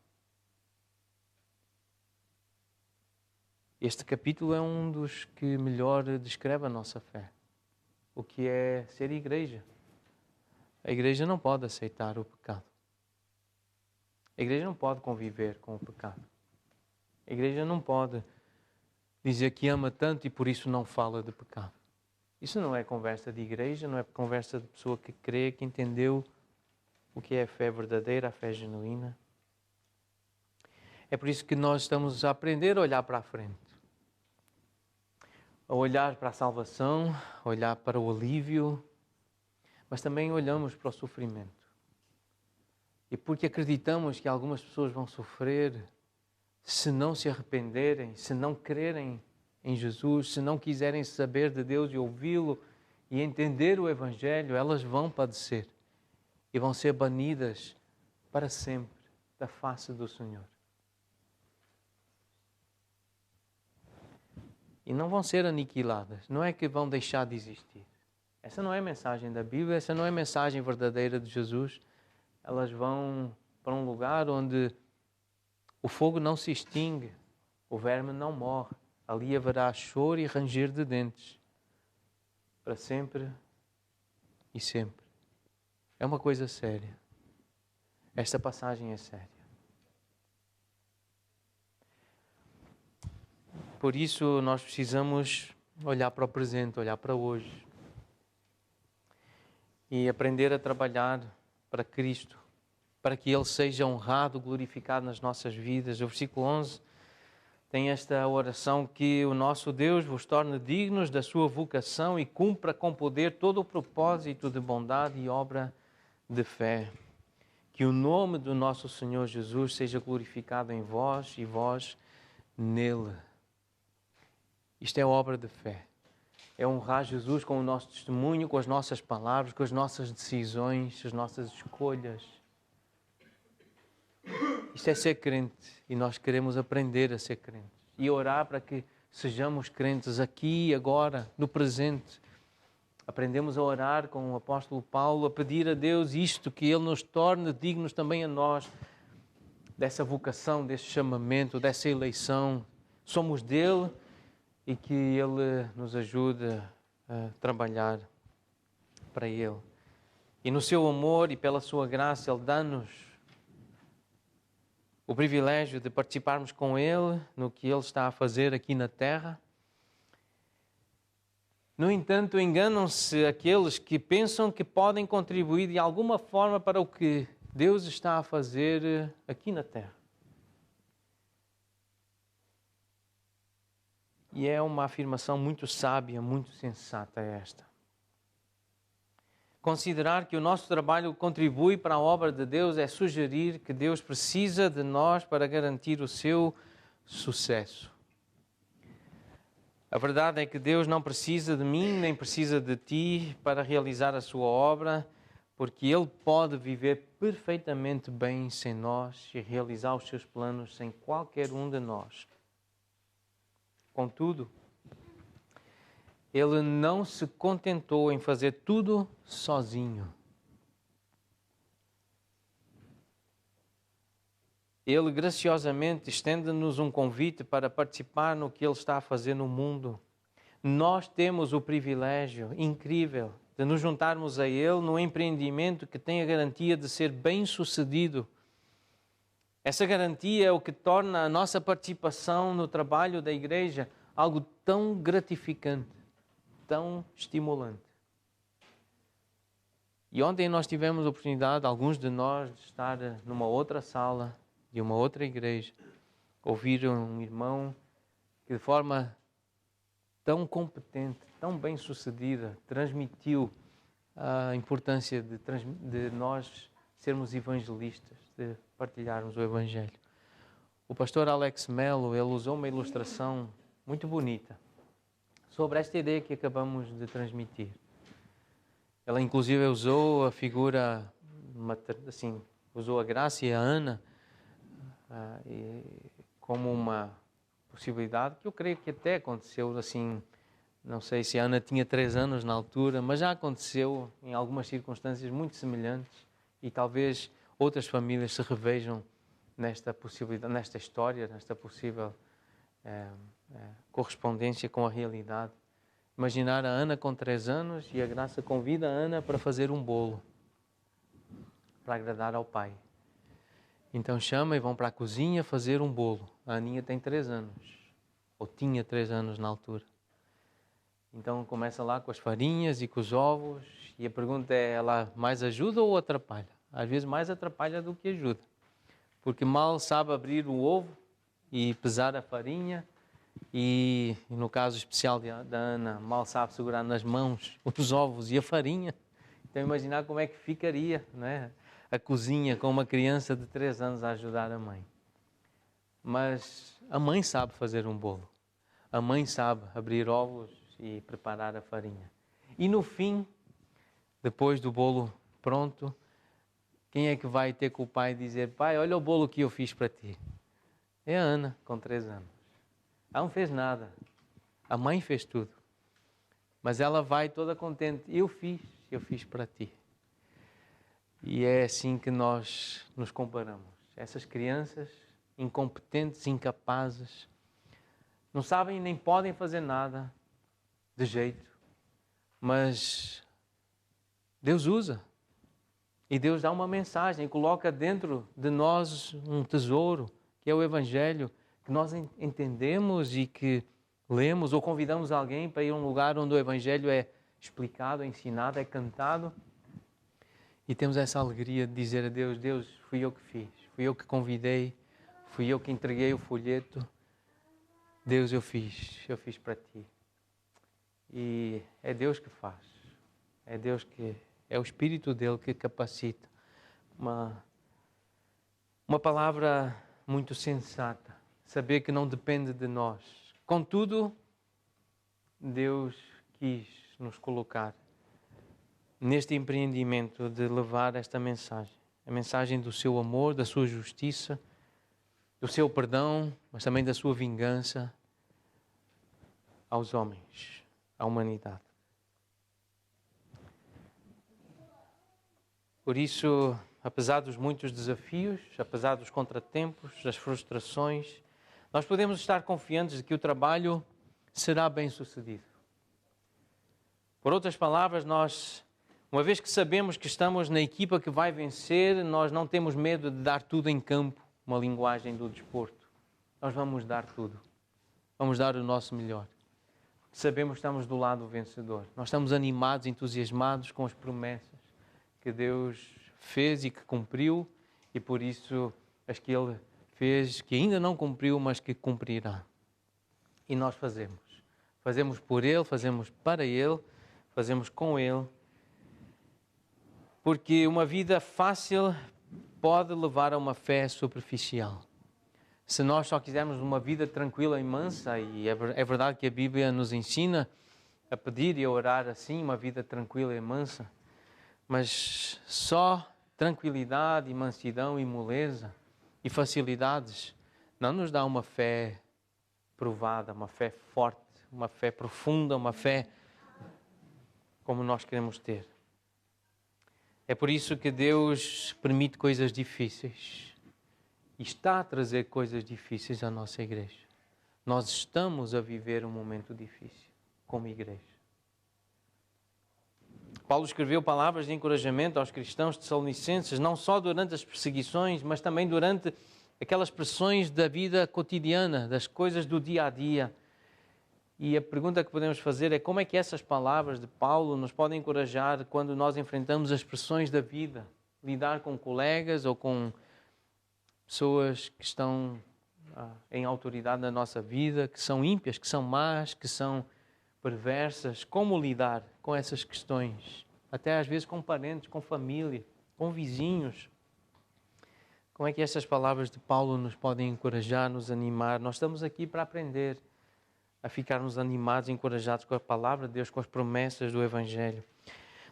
Este capítulo é um dos que melhor descreve a nossa fé. O que é ser igreja. A igreja não pode aceitar o pecado. A igreja não pode conviver com o pecado. A igreja não pode dizer que ama tanto e por isso não fala de pecado. Isso não é conversa de igreja, não é conversa de pessoa que crê, que entendeu o que é a fé verdadeira, a fé genuína. É por isso que nós estamos a aprender a olhar para a frente. A olhar para a salvação, a olhar para o alívio, mas também olhamos para o sofrimento. E porque acreditamos que algumas pessoas vão sofrer se não se arrependerem, se não crerem em Jesus, se não quiserem saber de Deus e ouvi-lo e entender o Evangelho, elas vão padecer e vão ser banidas para sempre da face do Senhor. E não vão ser aniquiladas, não é que vão deixar de existir. Essa não é a mensagem da Bíblia, essa não é a mensagem verdadeira de Jesus. Elas vão para um lugar onde o fogo não se extingue, o verme não morre. Ali haverá choro e ranger de dentes, para sempre e sempre. É uma coisa séria. Esta passagem é séria. Por isso nós precisamos olhar para o presente, olhar para hoje e aprender a trabalhar para Cristo, para que Ele seja honrado, glorificado nas nossas vidas. O versículo 11 tem esta oração: que o nosso Deus vos torne dignos da sua vocação e cumpra com poder todo o propósito de bondade e obra de fé. Que o nome do nosso Senhor Jesus seja glorificado em vós e vós nele. Isto é obra de fé. É honrar Jesus com o nosso testemunho, com as nossas palavras, com as nossas decisões, as nossas escolhas. Isto é ser crente e nós queremos aprender a ser crentes e orar para que sejamos crentes aqui e agora, no presente. Aprendemos a orar com o apóstolo Paulo, a pedir a Deus isto, que Ele nos torne dignos também a nós dessa vocação, desse chamamento, dessa eleição. Somos dele e que Ele nos ajude a trabalhar para Ele. E no seu amor e pela sua graça, Ele dá-nos o privilégio de participarmos com Ele no que Ele está a fazer aqui na terra. No entanto, enganam-se aqueles que pensam que podem contribuir de alguma forma para o que Deus está a fazer aqui na terra. E é uma afirmação muito sábia, muito sensata esta. Considerar que o nosso trabalho contribui para a obra de Deus é sugerir que Deus precisa de nós para garantir o seu sucesso. A verdade é que Deus não precisa de mim, nem precisa de ti para realizar a sua obra, porque Ele pode viver perfeitamente bem sem nós e realizar os seus planos sem qualquer um de nós. Contudo, Ele não se contentou em fazer tudo sozinho. Ele graciosamente estende-nos um convite para participar no que Ele está a fazer no mundo. Nós temos o privilégio incrível de nos juntarmos a Ele num empreendimento que tem a garantia de ser bem-sucedido. Essa garantia é o que torna a nossa participação no trabalho da igreja algo tão gratificante, tão estimulante. E ontem nós tivemos a oportunidade, alguns de nós, de estar numa outra sala de uma outra igreja, ouvir um irmão que de forma tão competente, tão bem-sucedida, transmitiu a importância de nós sermos evangelistas, de partilharmos o Evangelho. O pastor Alex Mello, ele usou uma ilustração muito bonita sobre esta ideia que acabamos de transmitir. Ela inclusive usou a figura, assim, usou a Graça e a Ana como uma possibilidade que eu creio que até aconteceu assim. Não sei se a Ana tinha 3 anos na altura, mas já aconteceu em algumas circunstâncias muito semelhantes e talvez outras famílias se revejam nesta possibilidade, nesta história, nesta possível correspondência com a realidade. Imaginar a Ana com 3 anos e a Graça convida a Ana para fazer um bolo para agradar ao pai. Então chama e vão para a cozinha fazer um bolo. A Aninha tem 3 anos, ou tinha 3 anos na altura. Então começa lá com as farinhas e com os ovos e a pergunta é, ela mais ajuda ou atrapalha? Às vezes mais atrapalha do que ajuda, porque mal sabe abrir o ovo e pesar a farinha e no caso especial da Ana, mal sabe segurar nas mãos os ovos e a farinha. Então imaginar como é que ficaria, não é? A cozinha com uma criança de 3 anos a ajudar a mãe. Mas a mãe sabe fazer um bolo. a mãe sabe abrir ovos e preparar a farinha. E no fim, depois do bolo pronto, quem é que vai ter com o pai e dizer: pai, olha o bolo que eu fiz para ti? É a Ana, com 3 anos. Ela não fez nada. A mãe fez tudo. Mas ela vai toda contente. Eu fiz para ti. E é assim que nós nos comparamos. Essas crianças incompetentes, incapazes, não sabem nem podem fazer nada de jeito. Mas Deus usa. E Deus dá uma mensagem, coloca dentro de nós um tesouro, que é o Evangelho, que nós entendemos e que lemos ou convidamos alguém para ir a um lugar onde o Evangelho é explicado, é ensinado, é cantado. E temos essa alegria de dizer a Deus: Deus, fui eu que fiz, fui eu que convidei, fui eu que entreguei o folheto. Deus, eu fiz para ti. E é Deus que faz, é Deus que... É o Espírito dele que capacita. Uma palavra muito sensata. Saber que não depende de nós. Contudo, Deus quis nos colocar neste empreendimento de levar esta mensagem. A mensagem do seu amor, da sua justiça, do seu perdão, mas também da sua vingança aos homens, à humanidade. Por isso, apesar dos muitos desafios, apesar dos contratempos, das frustrações, nós podemos estar confiantes de que o trabalho será bem sucedido. Por outras palavras, nós, uma vez que sabemos que estamos na equipa que vai vencer, nós não temos medo de dar tudo em campo, uma linguagem do desporto. Nós vamos dar tudo. Vamos dar o nosso melhor. Sabemos que estamos do lado vencedor. Nós estamos animados, entusiasmados com as promessas que Deus fez e que cumpriu, e por isso as que Ele fez, que ainda não cumpriu, mas que cumprirá. E nós fazemos. Fazemos por Ele, fazemos para Ele, fazemos com Ele, porque uma vida fácil pode levar a uma fé superficial. Se nós só quisermos uma vida tranquila e mansa, e é verdade que a Bíblia nos ensina a pedir e a orar assim, uma vida tranquila e mansa, mas só tranquilidade e mansidão e moleza e facilidades não nos dá uma fé provada, uma fé forte, uma fé profunda, uma fé como nós queremos ter. É por isso que Deus permite coisas difíceis e está a trazer coisas difíceis à nossa igreja. Nós estamos a viver um momento difícil como igreja. Paulo escreveu palavras de encorajamento aos cristãos tessalonicenses, não só durante as perseguições, mas também durante aquelas pressões da vida cotidiana, das coisas do dia a dia. E a pergunta que podemos fazer é: como é que essas palavras de Paulo nos podem encorajar quando nós enfrentamos as pressões da vida? Lidar com colegas ou com pessoas que estão em autoridade na nossa vida, que são ímpias, que são más, que são perversas. Como lidar com essas questões? Até às vezes com parentes, com família, com vizinhos. Como é que essas palavras de Paulo nos podem encorajar, nos animar? Nós estamos aqui para aprender a ficarmos animados, encorajados com a palavra de Deus, com as promessas do Evangelho.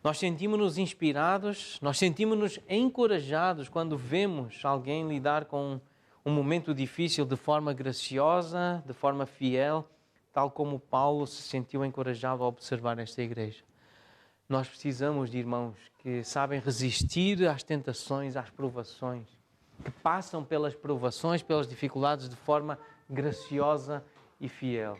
Nós sentimos-nos inspirados, nós sentimos-nos encorajados quando vemos alguém lidar com um momento difícil de forma graciosa, de forma fiel, tal como Paulo se sentiu encorajado ao observar esta igreja. Nós precisamos de irmãos que sabem resistir às tentações, às provações, que passam pelas provações, pelas dificuldades de forma graciosa e fiel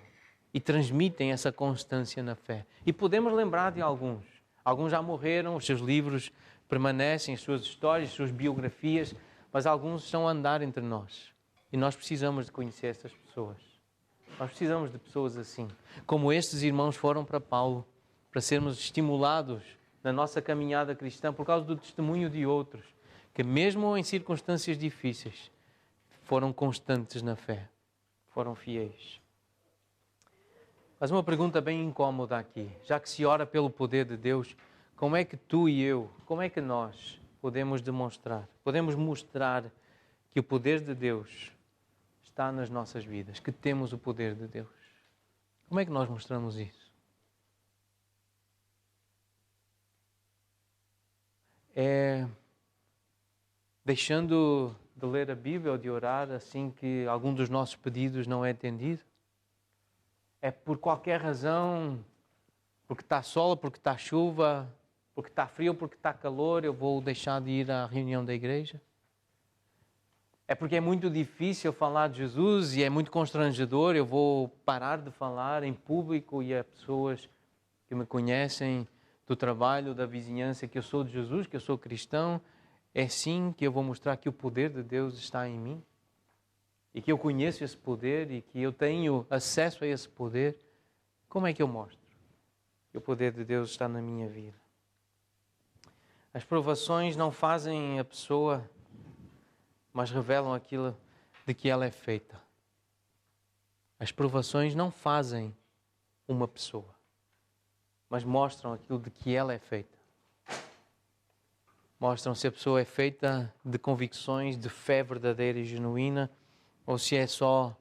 e transmitem essa constância na fé. E podemos lembrar de alguns. Alguns já morreram, os seus livros permanecem, as suas histórias, as suas biografias, mas alguns estão a andar entre nós. E nós precisamos de conhecer essas pessoas. Nós precisamos de pessoas assim, como estes irmãos foram para Paulo, para sermos estimulados na nossa caminhada cristã por causa do testemunho de outros, que mesmo em circunstâncias difíceis, foram constantes na fé, foram fiéis. Mas uma pergunta bem incómoda aqui, já que se ora pelo poder de Deus, como é que tu e eu, como é que nós podemos demonstrar, podemos mostrar que o poder de Deus está nas nossas vidas, que temos o poder de Deus? Como é que nós mostramos isso? É deixando de ler a Bíblia ou de orar assim que algum dos nossos pedidos não é atendido? É por qualquer razão, porque está sol, porque está chuva, porque está frio, porque está calor, eu vou deixar de ir à reunião da igreja? É porque é muito difícil falar de Jesus e é muito constrangedor, eu vou parar de falar em público e a pessoas que me conhecem do trabalho, da vizinhança, que eu sou de Jesus, que eu sou cristão, é sim que eu vou mostrar que o poder de Deus está em mim e que eu conheço esse poder e que eu tenho acesso a esse poder. Como é que eu mostro que o poder de Deus está na minha vida? As provações não fazem a pessoa, mas revelam aquilo de que ela é feita. As provações não fazem uma pessoa, mas mostram aquilo de que ela é feita. Mostram se a pessoa é feita de convicções, de fé verdadeira e genuína, ou se é só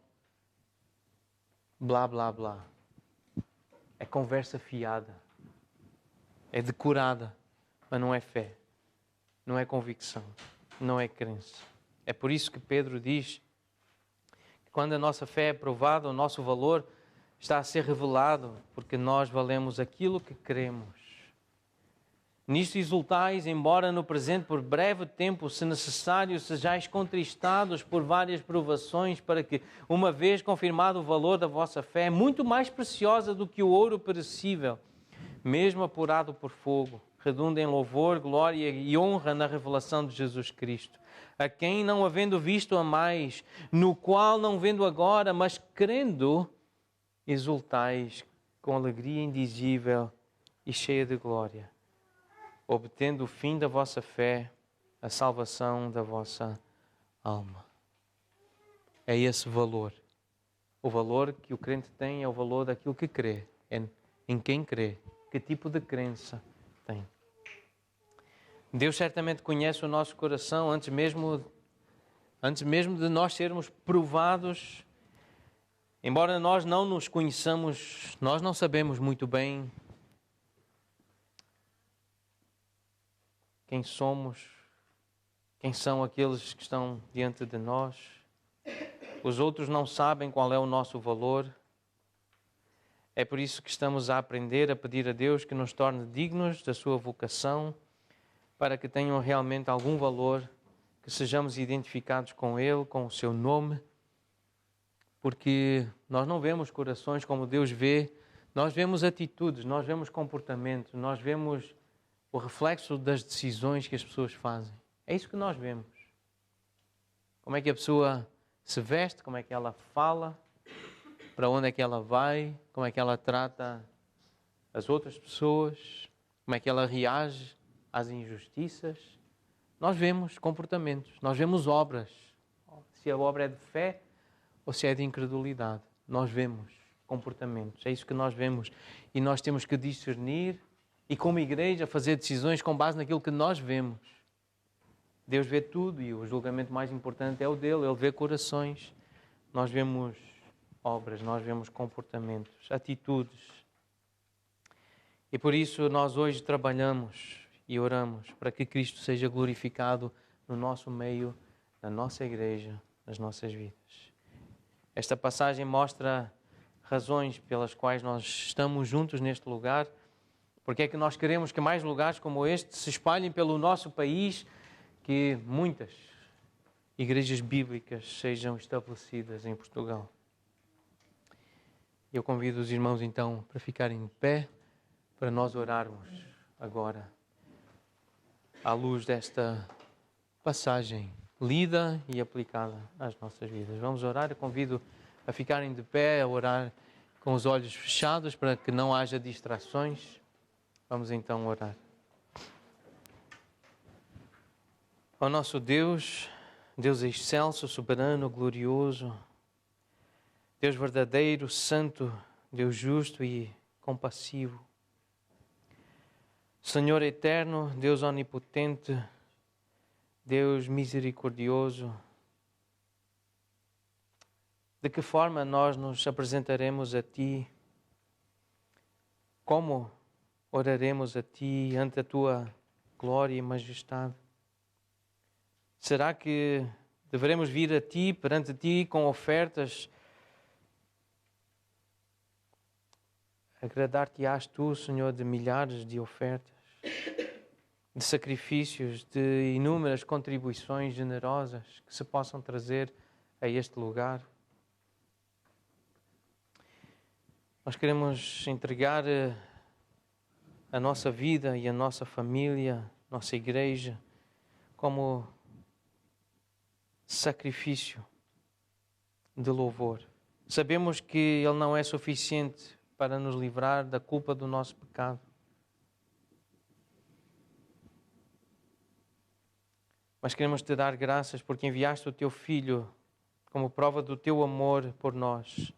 blá, blá, blá. É conversa fiada. É decorada, mas não é fé. Não é convicção. Não é crença. É por isso que Pedro diz que quando a nossa fé é provada, o nosso valor está a ser revelado, porque nós valemos aquilo que queremos. Nisto exultais, embora no presente por breve tempo, se necessário, sejais contristados por várias provações, para que, uma vez confirmado o valor da vossa fé, muito mais preciosa do que o ouro perecível, mesmo apurado por fogo, redunde em louvor, glória e honra na revelação de Jesus Cristo, a quem, não havendo visto a mais, no qual, não vendo agora, mas crendo, exultais com alegria indizível e cheia de glória, obtendo o fim da vossa fé, a salvação da vossa alma. É esse valor. O valor que o crente tem é o valor daquilo que crê, é em quem crê, que tipo de crença tem. Deus certamente conhece o nosso coração antes mesmo de nós sermos provados. Embora nós não nos conheçamos, nós não sabemos muito bem quem somos, quem são aqueles que estão diante de nós. Os outros não sabem qual é o nosso valor. É por isso que estamos a aprender a pedir a Deus que nos torne dignos da sua vocação, para que tenham realmente algum valor, que sejamos identificados com Ele, com o seu nome, porque nós não vemos corações como Deus vê, nós vemos atitudes, nós vemos comportamentos, nós vemos o reflexo das decisões que as pessoas fazem. É isso que nós vemos. Como é que a pessoa se veste, como é que ela fala, para onde é que ela vai, como é que ela trata as outras pessoas, como é que ela reage às injustiças. Nós vemos comportamentos, nós vemos obras. Se a obra é de fé ou se é de incredulidade. Nós vemos comportamentos, é isso que nós vemos. E nós temos que discernir e, como igreja, fazer decisões com base naquilo que nós vemos. Deus vê tudo e o julgamento mais importante é o dele. Ele vê corações. Nós vemos obras, nós vemos comportamentos, atitudes. E por isso nós hoje trabalhamos e oramos para que Cristo seja glorificado no nosso meio, na nossa igreja, nas nossas vidas. Esta passagem mostra razões pelas quais nós estamos juntos neste lugar. Porque é que nós queremos que mais lugares como este se espalhem pelo nosso país, que muitas igrejas bíblicas sejam estabelecidas em Portugal. Eu convido os irmãos então para ficarem de pé, para nós orarmos agora, à luz desta passagem lida e aplicada às nossas vidas. Vamos orar, eu convido a ficarem de pé, a orar com os olhos fechados para que não haja distrações. Vamos então orar. Ó nosso Deus, Deus excelso, soberano, glorioso, Deus verdadeiro, santo, Deus justo e compassivo, Senhor eterno, Deus onipotente, Deus misericordioso, de que forma nós nos apresentaremos a Ti como oraremos a Ti ante a Tua glória e majestade? Será que deveremos vir a Ti, perante Ti, com ofertas? Agradar-te-ás Tu, Senhor, de milhares de ofertas, de sacrifícios, de inúmeras contribuições generosas que se possam trazer a este lugar? Nós queremos entregar a nossa vida e a nossa família, nossa igreja, como sacrifício de louvor. Sabemos que Ele não é suficiente para nos livrar da culpa do nosso pecado. Mas queremos Te dar graças porque enviaste o Teu Filho como prova do Teu amor por nós.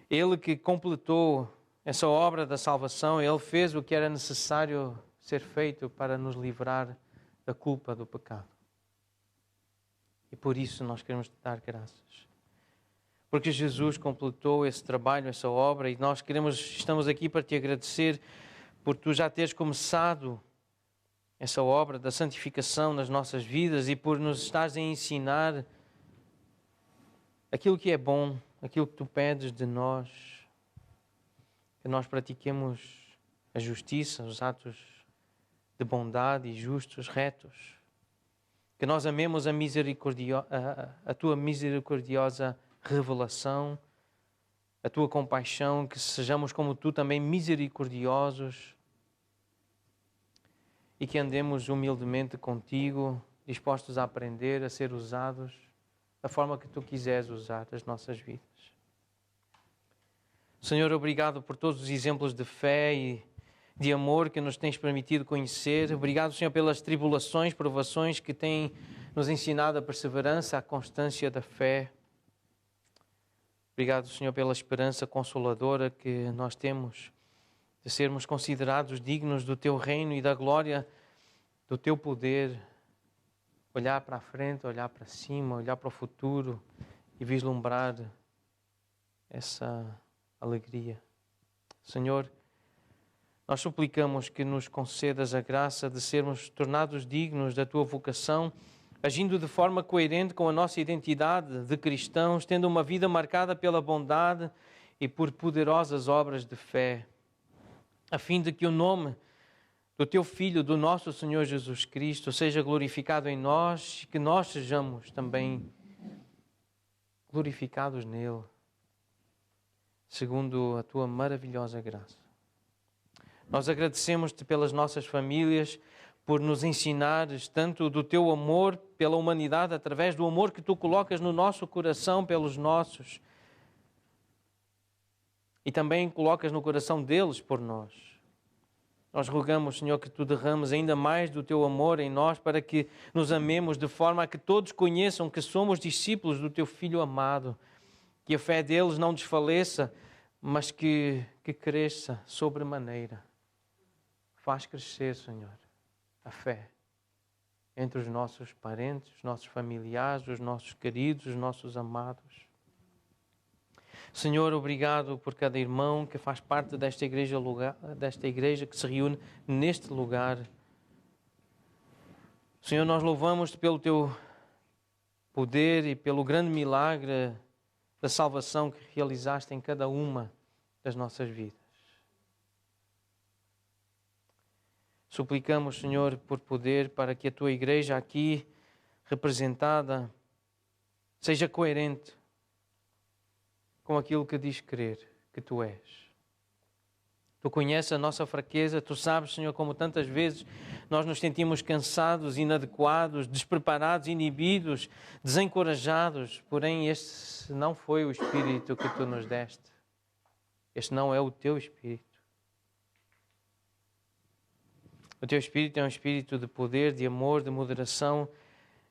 Ele que completou essa obra da salvação, Ele fez o que era necessário ser feito para nos livrar da culpa do pecado. E por isso nós queremos Te dar graças. Porque Jesus completou esse trabalho, essa obra, e nós estamos aqui para Te agradecer por Tu já teres começado essa obra da santificação nas nossas vidas e por nos estares a ensinar aquilo que é bom, aquilo que Tu pedes de nós, que nós pratiquemos a justiça, os atos de bondade e justos, retos, que nós amemos a Tua misericordiosa revelação, a Tua compaixão, que sejamos como Tu também misericordiosos e que andemos humildemente contigo, dispostos a aprender, a ser usados da forma que Tu quiseres usar as nossas vidas. Senhor, obrigado por todos os exemplos de fé e de amor que nos tens permitido conhecer. Obrigado, Senhor, pelas tribulações, provações que têm nos ensinado a perseverança, a constância da fé. Obrigado, Senhor, pela esperança consoladora que nós temos de sermos considerados dignos do Teu reino e da glória do Teu poder. Olhar para a frente, olhar para cima, olhar para o futuro e vislumbrar essa alegria. Senhor, nós suplicamos que nos concedas a graça de sermos tornados dignos da Tua vocação, agindo de forma coerente com a nossa identidade de cristãos, tendo uma vida marcada pela bondade e por poderosas obras de fé, a fim de que o nome do Teu Filho, do nosso Senhor Jesus Cristo, seja glorificado em nós e que nós sejamos também glorificados nele, segundo a Tua maravilhosa graça. Nós agradecemos-Te pelas nossas famílias, por nos ensinares tanto do Teu amor pela humanidade, através do amor que Tu colocas no nosso coração pelos nossos, e também colocas no coração deles por nós. Nós rogamos, Senhor, que Tu derrames ainda mais do Teu amor em nós para que nos amemos de forma a que todos conheçam que somos discípulos do Teu Filho amado, que a fé deles não desfaleça, mas que cresça sobremaneira. Faz crescer, Senhor, a fé entre os nossos parentes, os nossos familiares, os nossos queridos, os nossos amados. Senhor, obrigado por cada irmão que faz parte desta igreja que se reúne neste lugar. Senhor, nós louvamos-Te pelo Teu poder e pelo grande milagre da salvação que realizaste em cada uma das nossas vidas. Suplicamos, Senhor, por poder para que a Tua igreja aqui representada seja coerente com aquilo que diz crer que Tu és. Tu conheces a nossa fraqueza, Tu sabes, Senhor, como tantas vezes nós nos sentimos cansados, inadequados, despreparados, inibidos, desencorajados. Porém, este não foi o Espírito que Tu nos deste. Este não é o Teu Espírito. O Teu Espírito é um Espírito de poder, de amor, de moderação.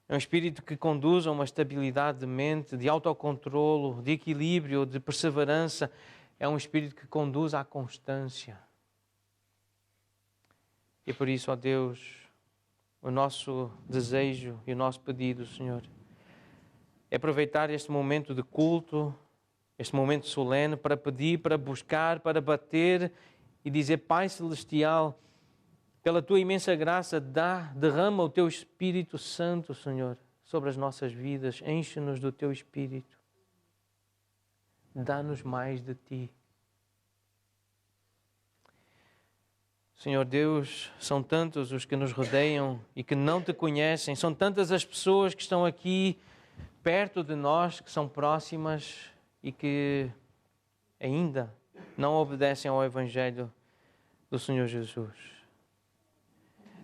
É um Espírito que conduz a uma estabilidade de mente, de autocontrolo, de equilíbrio, de perseverança. É um Espírito que conduz à constância. E por isso, ó Deus, o nosso desejo e o nosso pedido, Senhor, é aproveitar este momento de culto, este momento solene, para pedir, para buscar, para bater e dizer: Pai Celestial, pela tua imensa graça, derrama o teu Espírito Santo, Senhor, sobre as nossas vidas, enche-nos do teu Espírito. Dá-nos mais de ti. Senhor Deus, são tantos os que nos rodeiam e que não te conhecem, são tantas as pessoas que estão aqui perto de nós, que são próximas e que ainda não obedecem ao Evangelho do Senhor Jesus.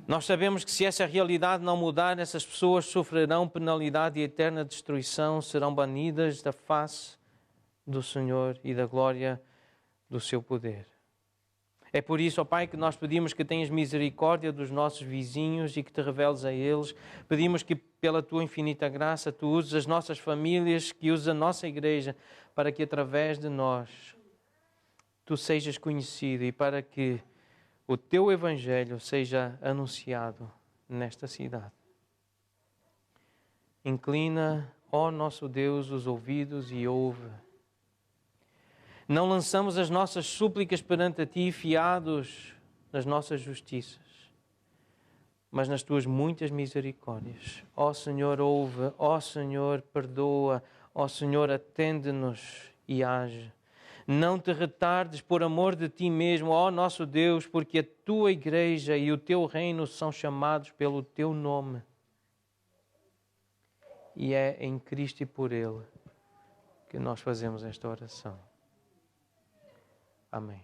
Nós sabemos que se essa realidade não mudar, essas pessoas sofrerão penalidade e eterna destruição, serão banidas da face do Senhor e da glória do seu poder. É por isso, ó Pai, que nós pedimos que tenhas misericórdia dos nossos vizinhos e que te reveles a eles. Pedimos que, pela tua infinita graça, tu uses as nossas famílias, que uses a nossa igreja, para que através de nós tu sejas conhecido e para que o teu Evangelho seja anunciado nesta cidade. Inclina, ó nosso Deus, os ouvidos e ouve. Não lançamos as nossas súplicas perante a ti, fiados nas nossas justiças, mas nas tuas muitas misericórdias. Ó Senhor, ouve, ó Senhor, perdoa, ó Senhor, atende-nos e age. Não te retardes por amor de ti mesmo, ó nosso Deus, porque a tua igreja e o teu reino são chamados pelo teu nome. E é em Cristo e por Ele que nós fazemos esta oração. Amém.